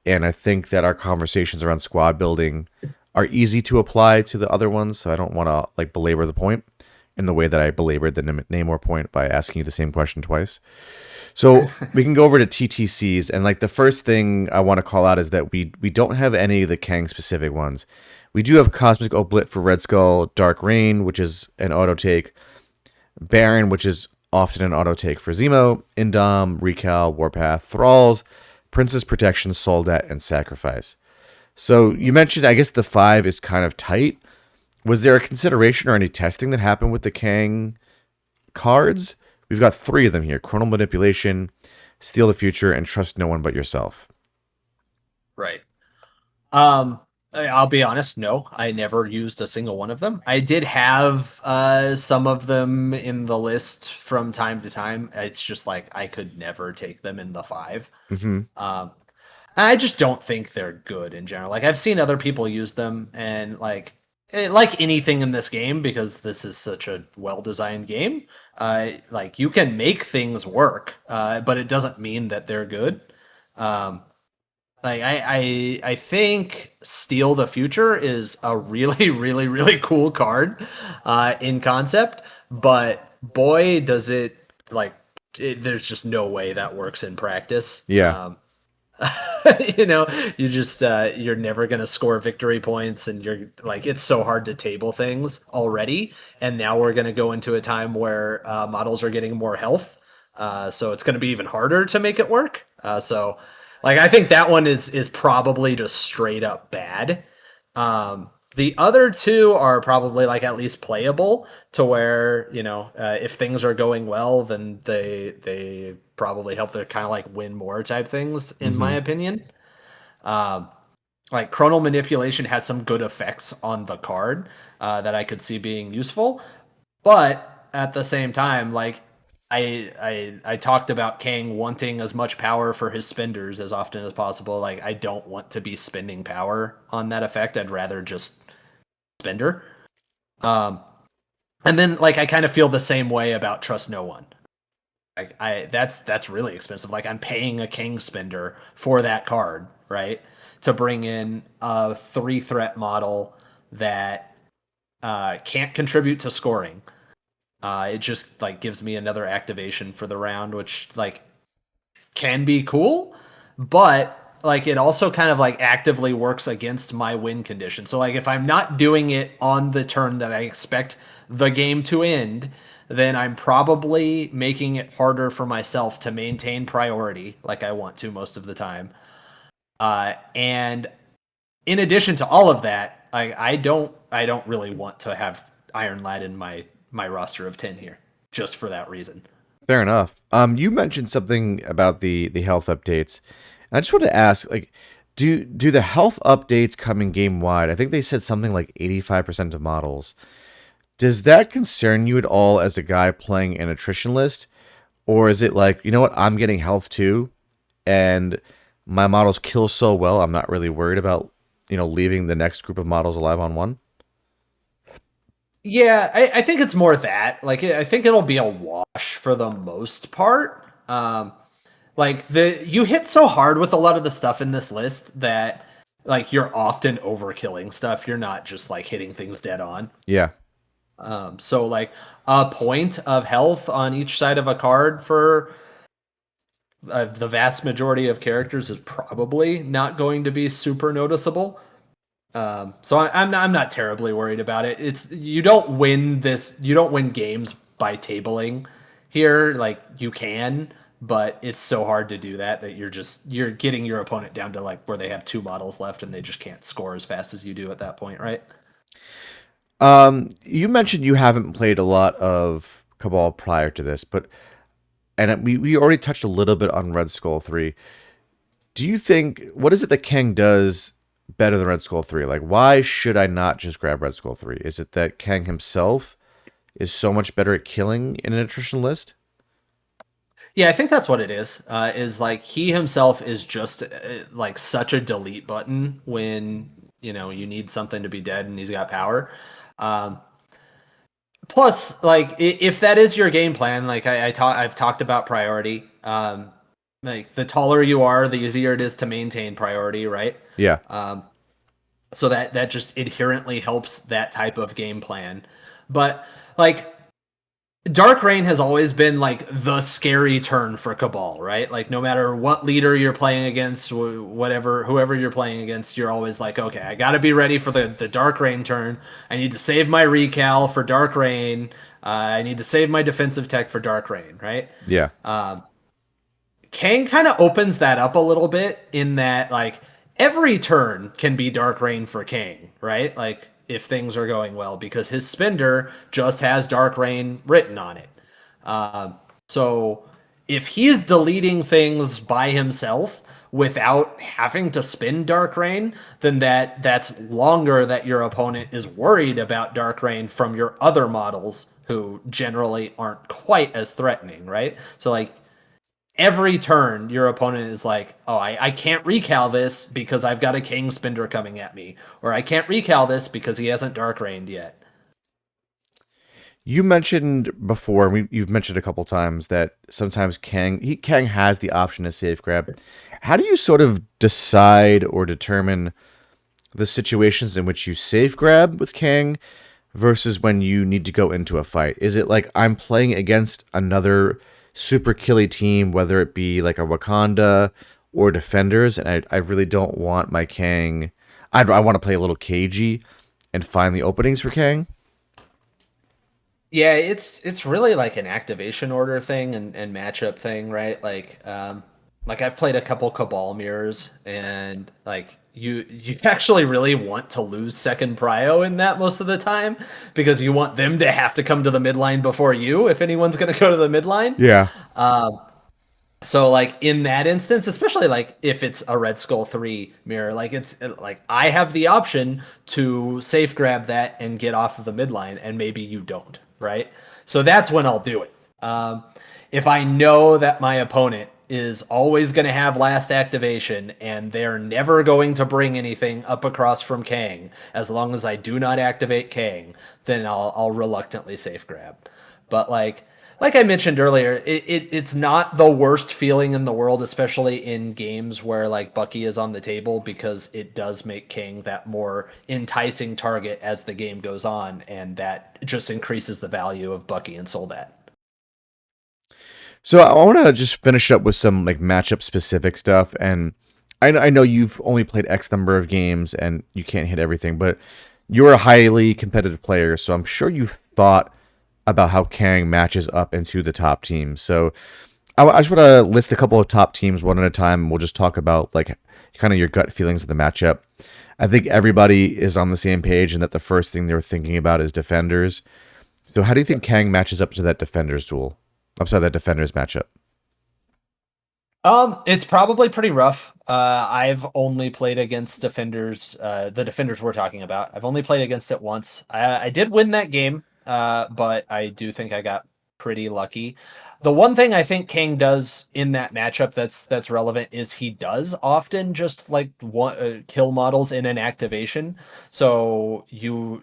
[SPEAKER 5] and I think that our conversations around squad building are easy to apply to the other ones. So I don't want to like belabor the point in the way that I belabored the Namor point by asking you the same question twice. So we can go over to TTCs, and like the first thing I want to call out is that we don't have any of the Kang specific ones. We do have Cosmic Oblit for Red Skull, Dark Rain, which is an auto take, Baron, which is often an auto take for Zemo, Indom, Recal, Warpath, Thralls, Princess Protection, Soldat, and Sacrifice. So you mentioned, I guess the 5 is kind of tight. Was there a consideration or any testing that happened with the Kang cards? We've got 3 of them here: Chronal Manipulation, Steal the Future, and Trust No One But Yourself.
[SPEAKER 6] Right. I'll be honest, no, I never used a single one of them. I did have some of them in the list from time to time. It's just like I could never take them in the 5. I just don't think they're good in general. Like I've seen other people use them, and like anything in this game, because this is such a well-designed game, like you can make things work, but it doesn't mean that they're good. Like I think Steal the Future is a really, really, really cool card in concept, but boy, does it there's just no way that works in practice.
[SPEAKER 5] Yeah.
[SPEAKER 6] You know, you just you're never gonna score victory points, and you're like, it's so hard to table things already, and now we're gonna go into a time where models are getting more health, so it's gonna be even harder to make it work. So like I think that one is probably just straight up bad. The other 2 are probably like at least playable to where, you know, if things are going well, then they probably help to kind of like win more type things, in my opinion. Like Chronal Manipulation has some good effects on the card that I could see being useful, but at the same time, like I talked about Kang wanting as much power for his spenders as often as possible. Like I don't want to be spending power on that effect. I'd rather just spender. And then like I kind of feel the same way about Trust No One. Like that's really expensive. Like I'm paying a Kang spender for that card, right? To bring in a 3 threat model that can't contribute to scoring. It just like gives me another activation for the round, which like can be cool, but like it also kind of like actively works against my win condition. So like if I'm not doing it on the turn that I expect the game to end, then I'm probably making it harder for myself to maintain priority like I want to most of the time. And in addition to all of that, I don't really want to have Iron Lad in my roster of 10 here just for that reason.
[SPEAKER 5] Fair enough. You mentioned something about the health updates. And I just wanted to ask, like, do the health updates come in game wide? I think they said something like 85% of models. Does that concern you at all as a guy playing an attrition list? Or is it like, you know what, I'm getting health too, and my models kill so well, I'm not really worried about, you know, leaving the next group of models alive on 1?
[SPEAKER 6] Yeah, I think it's more that. Like, I think it'll be a wash for the most part. Like, you hit so hard with a lot of the stuff in this list that, like, you're often overkilling stuff. You're not just, like, hitting things dead on.
[SPEAKER 5] Yeah.
[SPEAKER 6] So like a point of health on each side of a card for the vast majority of characters is probably not going to be super noticeable. So I'm not terribly worried about it. It's you don't win this, you don't win games by tabling here. Like you can, but it's so hard to do that you're getting your opponent down to like where they have 2 models left and they just can't score as fast as you do at that point, right?
[SPEAKER 5] You mentioned you haven't played a lot of Cabal prior to this, but we already touched a little bit on Red Skull 3. Do you think what is it that Kang does better than Red Skull 3? Like why should I not just grab Red Skull 3? Is it that Kang himself is so much better at killing in an attrition list?
[SPEAKER 6] Yeah, I think that's what it is. Is like he himself is just like such a delete button when you need something to be dead and he's got power. Um, Plus, like if that is your game plan, like I've talked about priority. Like the taller you are, the easier it is to maintain priority, right?
[SPEAKER 5] Yeah.
[SPEAKER 6] So that just inherently helps that type of game plan. But like Dark Reign has always been like the scary turn for Cabal, right? Like no matter what leader you're playing against, whoever you're playing against, you're always like, okay, I got to be ready for the Dark Reign turn. I need to save my recal for Dark Reign. I need to save my defensive tech for Dark Reign, right?
[SPEAKER 5] Yeah.
[SPEAKER 6] Kang kind of opens that up a little bit in that like every turn can be Dark Reign for Kang, right? Like if things are going well because his spender just has Dark Reign written on it. So if he's deleting things by himself without having to spin Dark Reign, then that's longer that your opponent is worried about Dark Reign from your other models who generally aren't quite as threatening, right? So like every turn your opponent is like, oh, I can't recal this because I've got a King Spender coming at me, or I can't recal this because he hasn't Dark Reigned yet.
[SPEAKER 5] You mentioned before, and you've mentioned a couple times that sometimes Kang has the option to safe grab. How do you sort of decide or determine the situations in which you safe grab with Kang versus when you need to go into a fight? Is it like I'm playing against another super killy team, whether it be like a Wakanda or Defenders, and I really don't want my Kang. I want to play a little cagey and find the openings for Kang.
[SPEAKER 6] Yeah, it's really like an activation order thing and matchup thing, right? Like I've played a couple Cabal mirrors, and like you actually really want to lose second prio in that most of the time because you want them to have to come to the midline before you if anyone's going to go to the midline.
[SPEAKER 5] Yeah.
[SPEAKER 6] So like in that instance, especially like if it's a Red Skull 3 mirror, like it's like I have the option to safe grab that and get off of the midline, and maybe you don't, right? So that's when I'll do it. If I know that my opponent is always going to have last activation and they're never going to bring anything up across from Kang, as long as I do not activate Kang, then I'll reluctantly safe grab. But like I mentioned earlier, it's not the worst feeling in the world, especially in games where like Bucky is on the table, because it does make King that more enticing target as the game goes on, and that just increases the value of Bucky and Soldat.
[SPEAKER 5] So I want to just finish up with some like matchup specific stuff, and I know you've only played X number of games and you can't hit everything, but you're a highly competitive player, so I'm sure you've thought about how Kang matches up into the top teams. So I just want to list a couple of top teams one at a time, and we'll just talk about like kind of your gut feelings of the matchup. I think everybody is on the same page and that the first thing they're thinking about is Defenders. So how do you think Kang matches up to that Defenders duel? I'm sorry, that Defenders matchup.
[SPEAKER 6] It's probably pretty rough. I've only played against Defenders, the Defenders we're talking about. I've only played against it once. I did win that game, but I do think I got pretty lucky. The one thing I think King does in that matchup that's relevant is he does often just like kill models in an activation, so you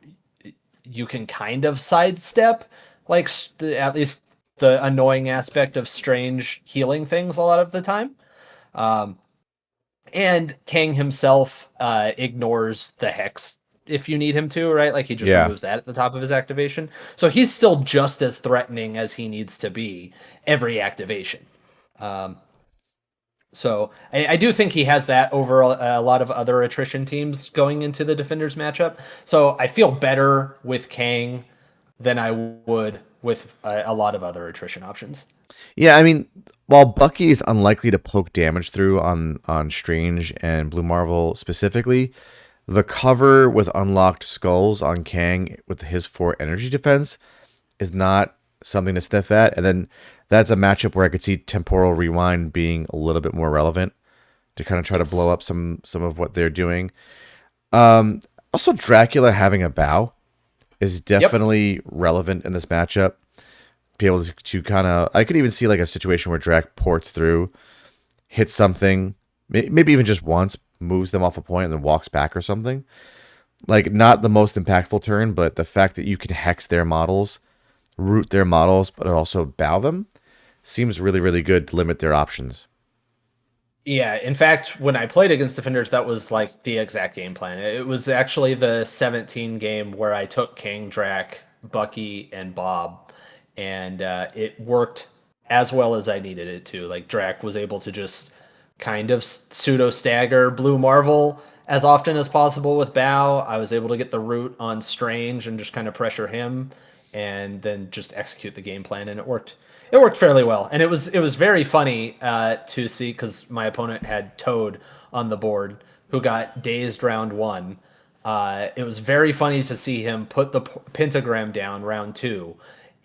[SPEAKER 6] can kind of sidestep like at least the annoying aspect of strange healing things a lot of the time. Um, and Kang himself ignores the hex if you need him to, right? Like he just
[SPEAKER 5] Yeah.
[SPEAKER 6] removes that at the top of his activation. So he's still just as threatening as he needs to be every activation. So I do think he has that over a lot of other attrition teams going into the Defenders matchup. So I feel better with Kang than I would with a lot of other attrition options.
[SPEAKER 5] Yeah, I mean, while Bucky is unlikely to poke damage through on Strange and Blue Marvel specifically, the cover with unlocked skulls on Kang with his 4 energy defense is not something to sniff at. And then that's a matchup where I could see Temporal Rewind being a little bit more relevant to kind of try to blow up some of what they're doing. Also, Dracula having a bow is definitely relevant in this matchup. Be able to kind of, I could even see like a situation where Drac ports through, hits something, maybe even just once, moves them off a point and then walks back or something. Like, not the most impactful turn, but the fact that you can hex their models, root their models, but also bow them seems really, really good to limit their options.
[SPEAKER 6] Yeah, in fact, when I played against Defenders, that was like the exact game plan. It was actually the 17 game where I took King, Drac, Bucky, and Bob, and it worked as well as I needed it to. Like, Drac was able to just kind of pseudo stagger Blue Marvel as often as possible with Bow. I was able to get the root on Strange and just kind of pressure him, and then just execute the game plan, and it worked. It worked fairly well, and it was very funny to see because my opponent had Toad on the board, who got dazed round 1. It was very funny to see him put the pentagram down round 2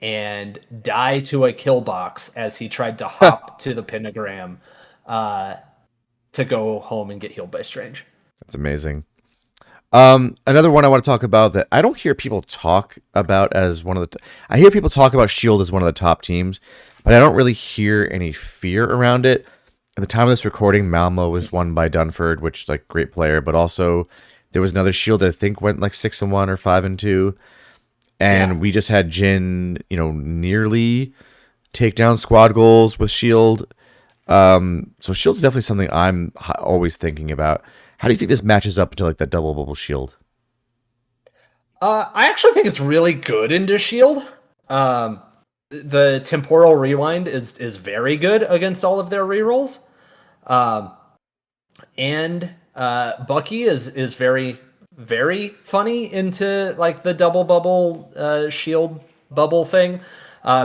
[SPEAKER 6] and die to a kill box as he tried to hop to the pentagram to go home and get healed by Strange.
[SPEAKER 5] That's amazing. Another one I want to talk about that I don't hear people talk about as one of the. I hear people talk about Shield as one of the top teams, but I don't really hear any fear around it. At the time of this recording, Malmo was won by Dunford, which like great player, but also there was another Shield that I think went like 6-1 or 5-2, and we just had Jin, nearly take down squad goals with Shield. So Shield's definitely something I'm always thinking about. How do you think this matches up to like that double bubble Shield?
[SPEAKER 6] I actually think it's really good into Shield. The temporal rewind is very good against all of their rerolls. And Bucky is very, very funny into like the double bubble Shield bubble thing.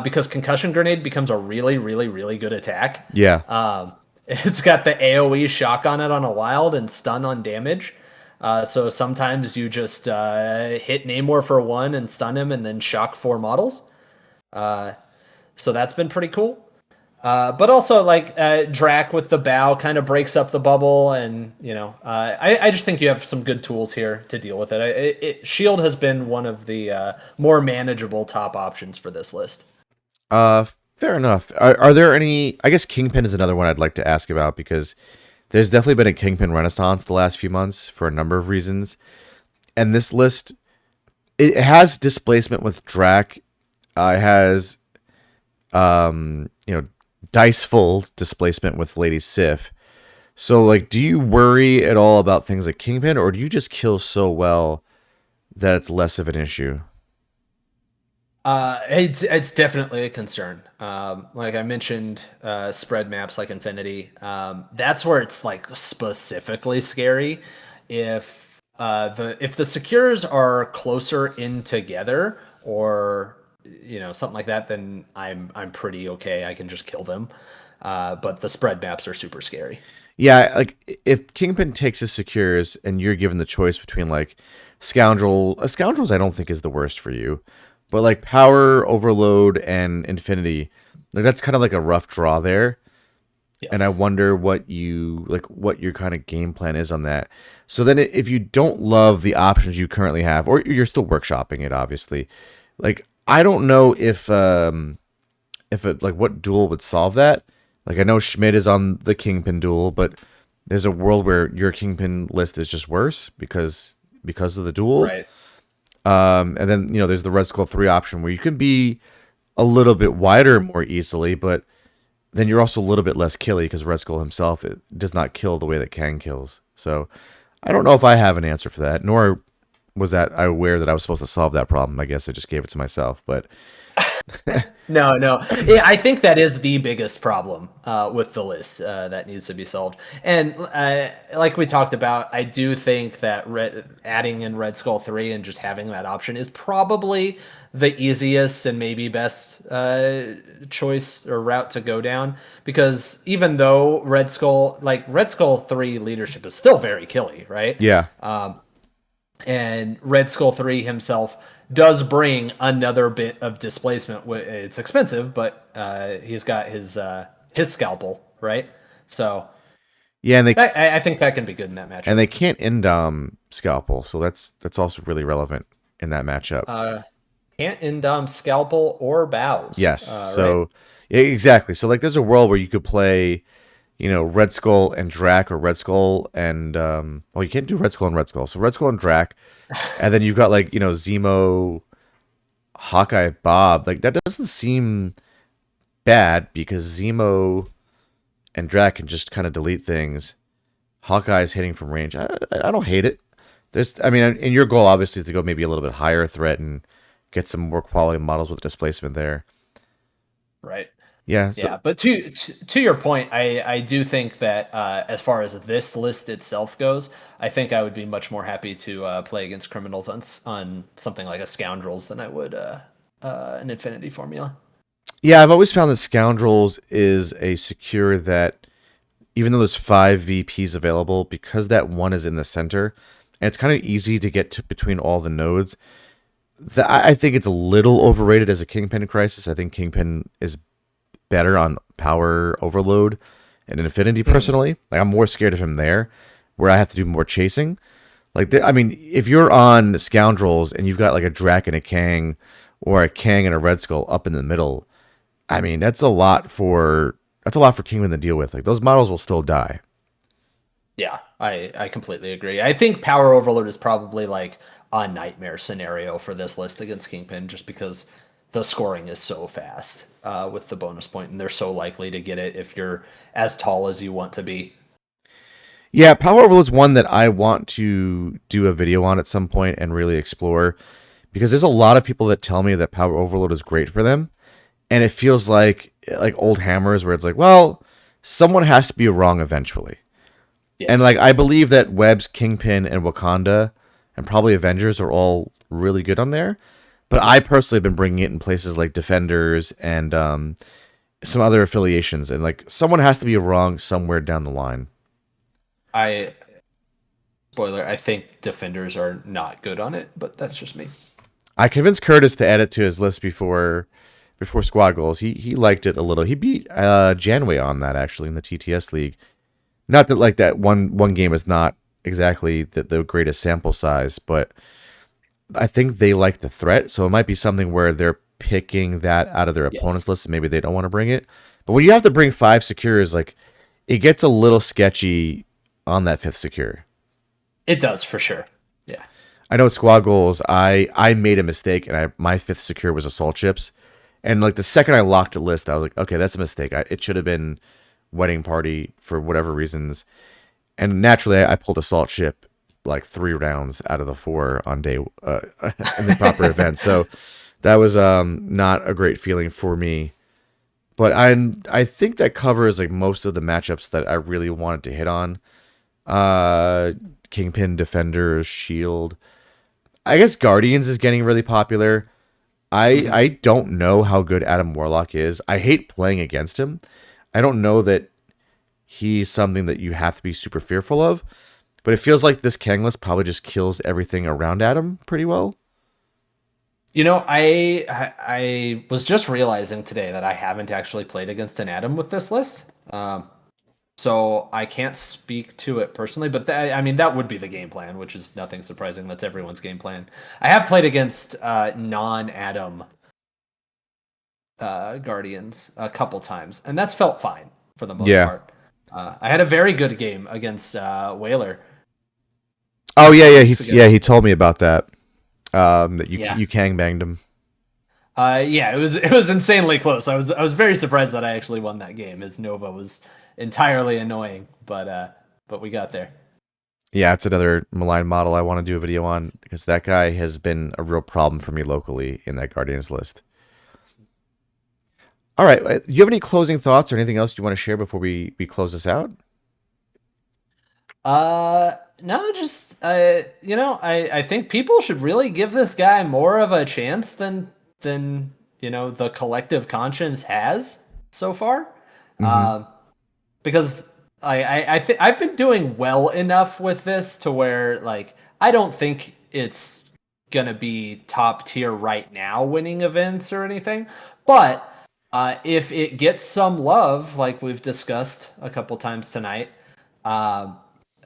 [SPEAKER 6] Because concussion grenade becomes a really, really, really good attack.
[SPEAKER 5] Yeah.
[SPEAKER 6] It's got the AoE shock on it on a wild and stun on damage. So sometimes you just hit Namor for 1 and stun him and then shock 4 models. So that's been pretty cool. But also like Drac with the bow kind of breaks up the bubble, and I just think you have some good tools here to deal with it. Shield has been one of the more manageable top options for this list.
[SPEAKER 5] Fair enough. Are there any? I guess Kingpin is another one I'd like to ask about because there's definitely been a Kingpin renaissance the last few months for a number of reasons, and this list it has displacement with Drac. It has dice full displacement with Lady Sif. So like, do you worry at all about things like Kingpin, or do you just kill so well that it's less of an issue?
[SPEAKER 6] It's definitely a concern. Like I mentioned, spread maps like Infinity. That's where it's like specifically scary. If the secures are closer in together, or something like that, then I'm pretty okay. I can just kill them. But the spread maps are super scary.
[SPEAKER 5] Yeah, like if Kingpin takes his secures and you're given the choice between like Scoundrels I don't think is the worst for you. But like Power, Overload, and Infinity, like that's kind of like a rough draw there.
[SPEAKER 6] Yes.
[SPEAKER 5] And I wonder what your kind of game plan is on that. So then if you don't love the options you currently have, or you're still workshopping it, obviously, like I don't know if it like what duel would solve that. Like I know Schmidt is on the Kingpin duel, but there's a world where your Kingpin list is just worse because of the duel.
[SPEAKER 6] Right.
[SPEAKER 5] And then, there's the Red Skull 3 option where you can be a little bit wider more easily, but then you're also a little bit less killy because Red Skull himself does not kill the way that Kang kills. So I don't know if I have an answer for that, nor was that aware that I was supposed to solve that problem. I guess I just gave it to myself. But
[SPEAKER 6] No, no. Yeah, I think that is the biggest problem with the list that needs to be solved. And like we talked about, I do think that adding in Red Skull 3 and just having that option is probably the easiest and maybe best choice or route to go down. Because even though Red Skull 3 leadership is still very killy, right?
[SPEAKER 5] yeah,
[SPEAKER 6] And Red Skull 3 himself does bring another bit of displacement. It's expensive, but he's got his scalpel, right? So
[SPEAKER 5] yeah, and
[SPEAKER 6] I think that can be good in that matchup.
[SPEAKER 5] they can't end scalpel, so that's also really relevant in that matchup.
[SPEAKER 6] Can't end scalpel or bows.
[SPEAKER 5] Yes. So
[SPEAKER 6] right?
[SPEAKER 5] yeah, exactly. So like there's a world where you could play, Red Skull and Drac, or Red Skull and well, you can't do Red Skull and Red Skull. So Red Skull and Drac, and then you've got like, Zemo, Hawkeye, Bob. Like that doesn't seem bad because Zemo and Drac can just kind of delete things. Hawkeye's hitting from range. I don't hate it. I mean, and your goal obviously is to go maybe a little bit higher threat and get some more quality models with displacement there.
[SPEAKER 6] Right.
[SPEAKER 5] Yeah. So,
[SPEAKER 6] Yeah, but to your point, I do think that as far as this list itself goes, I think I would be much more happy to play against criminals on something like a scoundrels than I would an infinity formula.
[SPEAKER 5] yeah, I've always found that Scoundrels is a secure that, even though there's 5 VPs available, because that one is in the center, and it's kind of easy to get to between all the nodes. I think it's a little overrated as a Kingpin crisis. I think Kingpin is better on power overload and infinity personally. Like I'm more scared of him there, where I have to do more chasing. Like I mean, if you're on Scoundrels and you've got like a Drac and a Kang, or a Kang and a Red Skull up in the middle, I mean that's a lot for Kingpin to deal with. Like those models will still die.
[SPEAKER 6] Yeah, I completely agree. I think power overload is probably like a nightmare scenario for this list against Kingpin, just because the scoring is so fast with the bonus point, and they're so likely to get it if you're as tall as you want to be.
[SPEAKER 5] Yeah, Power Overload's one that I want to do a video on at some point and really explore, because there's a lot of people that tell me that Power Overload is great for them, and it feels like old hammers where it's like, well, someone has to be wrong eventually.
[SPEAKER 6] Yes.
[SPEAKER 5] And like I believe that Webb's Kingpin and Wakanda and probably Avengers are all really good on there, but I personally have been bringing it in places like Defenders and some other affiliations, and like someone has to be wrong somewhere down the line.
[SPEAKER 6] Spoiler, I think Defenders are not good on it, but that's just me.
[SPEAKER 5] I convinced Curtis to add it to his list before Squad Goals. He liked it a little. He beat Janway on that actually in the TTS League. Not that like that one game is not exactly the greatest sample size, but I think they like the threat, so it might be something where they're picking that out of their opponent's list, and maybe they don't want to bring it. But when you have to bring 5 secures, like it gets a little sketchy on that 5th secure.
[SPEAKER 6] It does for sure. Yeah.
[SPEAKER 5] I know at Squad Goals, I made a mistake, and my 5th secure was assault ships, and like the second I locked a list, I was like, okay, that's a mistake. It should have been Wedding Party for whatever reasons, and naturally I pulled assault ship like 3 rounds out of the 4 on day in the proper event. So that was not a great feeling for me. But I think that covers like most of the matchups that I really wanted to hit on. Kingpin, Defenders, Shield. I guess Guardians is getting really popular. I don't know how good Adam Warlock is. I hate playing against him. I don't know that he's something that you have to be super fearful of. But it feels like this Kang list probably just kills everything around Adam pretty well.
[SPEAKER 6] You know, I was just realizing today that I haven't actually played against an Adam with this list. So I can't speak to it personally, but I mean, that would be the game plan, which is nothing surprising. That's everyone's game plan. I have played against non-Adam Guardians a couple times, and that's felt fine for the most part. I had a very good game against Whaler.
[SPEAKER 5] Oh yeah, he told me about that. That you Kang banged him.
[SPEAKER 6] Yeah, it was insanely close. I was very surprised that I actually won that game, as Nova was entirely annoying, but we got there.
[SPEAKER 5] Yeah, it's another malign model I want to do a video on because that guy has been a real problem for me locally in that Guardians list. All right, do you have any closing thoughts or anything else you want to share before we close this out?
[SPEAKER 6] No, just I think people should really give this guy more of a chance than the collective conscience has so far.
[SPEAKER 5] Mm-hmm.
[SPEAKER 6] Because I've been doing well enough with this to where like I don't think it's gonna be top tier right now winning events or anything. But if it gets some love, like we've discussed a couple times tonight, um,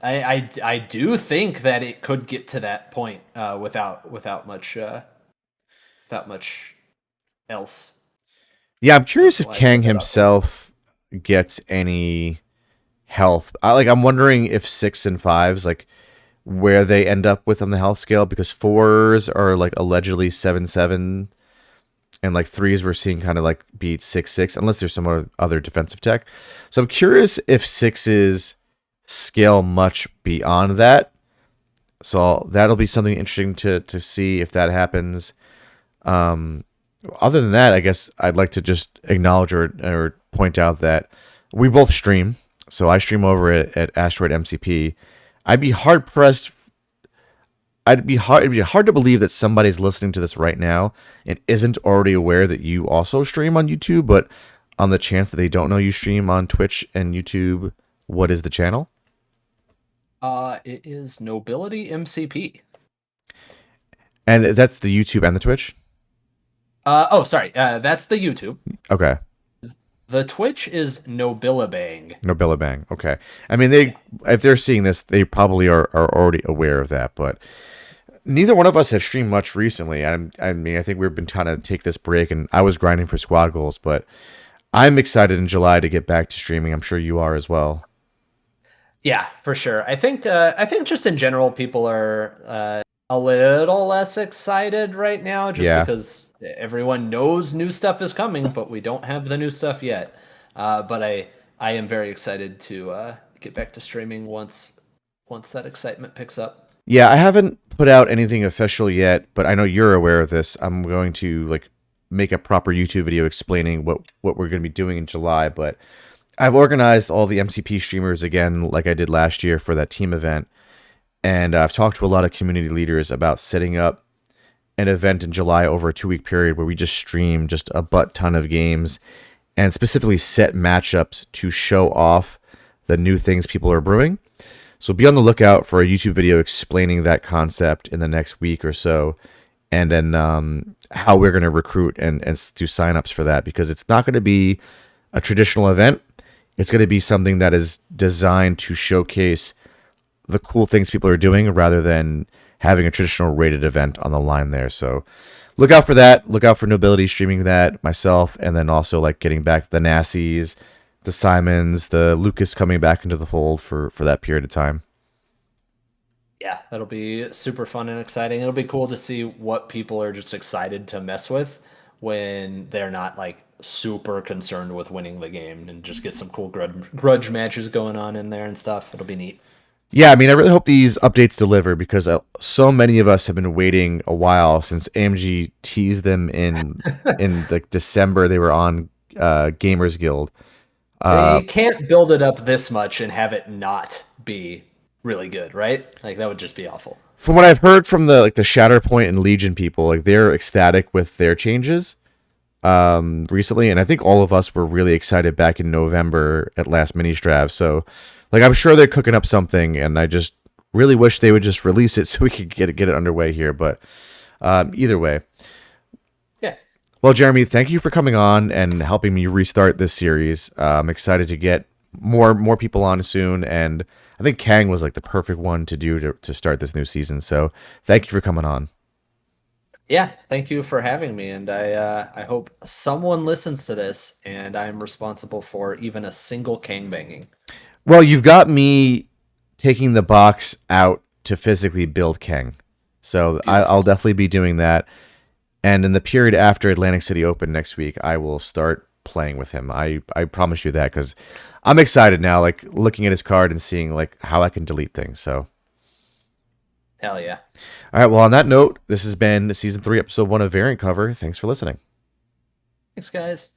[SPEAKER 6] I do think that it could get to that point without much else.
[SPEAKER 5] Yeah, I'm curious if
[SPEAKER 6] Well, I put
[SPEAKER 5] Kang
[SPEAKER 6] that out there.
[SPEAKER 5] himself gets any health. I'm wondering if 6 and 5s, like where they end up with on the health scale, because 4s are like allegedly 7-7, and like 3s we're seeing kind of like beat 6-6, unless there's some other defensive tech. So I'm curious if 6s scale much beyond that. So that'll be something interesting to see if that happens. Um, Other than that, I guess I'd like to just acknowledge or point out that we both stream. So I stream over at Asteroid MCP. I'd be hard pressed. It'd be hard to believe that somebody's listening to this right now and isn't already aware that you also stream on YouTube. But on the chance that they don't know you stream on Twitch and YouTube, what is the channel?
[SPEAKER 6] It is Nobility MCP.
[SPEAKER 5] And that's the YouTube and the Twitch.
[SPEAKER 6] Sorry. That's the YouTube.
[SPEAKER 5] Okay.
[SPEAKER 6] The Twitch is Nobilibang.
[SPEAKER 5] No Billabang. Okay. I mean, if they're seeing this, they probably are already aware of that. But neither one of us have streamed much recently. I mean, I think we've been trying to take this break, and I was grinding for squad goals. But I'm excited in July to get back to streaming. I'm sure you are as well.
[SPEAKER 6] Yeah, for sure. I think just in general, people are a little less excited right now, just
[SPEAKER 5] Yeah.
[SPEAKER 6] because everyone knows new stuff is coming, but we don't have the new stuff yet. But I am very excited to get back to streaming once that excitement picks up.
[SPEAKER 5] Yeah, I haven't put out anything official yet, but I know you're aware of this. I'm going to like make a proper YouTube video explaining what we're going to be doing in July, but I've organized all the MCP streamers again like I did last year for that team event. And I've talked to a lot of community leaders about setting up an event in July over a 2 week period where we just stream just a butt ton of games and specifically set matchups to show off the new things people are brewing. So be on the lookout for a YouTube video explaining that concept in the next week or so, and then how we're going to recruit and do signups for that, because it's not going to be a traditional event. It's going to be something that is designed to showcase the cool things people are doing rather than having a traditional rated event on the line there. So look out for that. Look out for Nobility streaming that, myself, and then also like getting back the Nassies, the Simons, the Lucas coming back into the fold for that period of time.
[SPEAKER 6] Yeah, that'll be super fun and exciting. It'll be cool to see what people are just excited to mess with when they're not like super concerned with winning the game, and just get some cool grudge matches going on in there and stuff. It'll be neat.
[SPEAKER 5] Yeah, I mean, I really hope these updates deliver, because so many of us have been waiting a while since AMG teased them in like December. They were on Gamers Guild.
[SPEAKER 6] They can't build it up this much and have it not be really good, right? Like that would just be awful.
[SPEAKER 5] From what I've heard from the Shatterpoint and Legion people, like they're ecstatic with their changes recently, and I think all of us were really excited back in November at last mini strav. So like I'm sure they're cooking up something, and I just really wish they would just release it so we could get it underway here. But either way.
[SPEAKER 6] Yeah.
[SPEAKER 5] Well, Jeremy, thank you for coming on and helping me restart this series. I'm excited to get more people on soon, and I think Kang was like the perfect one to do to start this new season. So thank you for coming on.
[SPEAKER 6] Yeah, thank you for having me, and I hope someone listens to this, and I'm responsible for even a single Kang banging.
[SPEAKER 5] Well, you've got me taking the box out to physically build Kang, so I'll definitely be doing that. And in the period after Atlantic City Open next week, I will start playing with him. I promise you that, because I'm excited now, like looking at his card and seeing like how I can delete things. So
[SPEAKER 6] Hell yeah.
[SPEAKER 5] All right. Well, on that note, this has been season 3, episode 1 of Variant Cover. Thanks for listening.
[SPEAKER 6] Thanks, guys.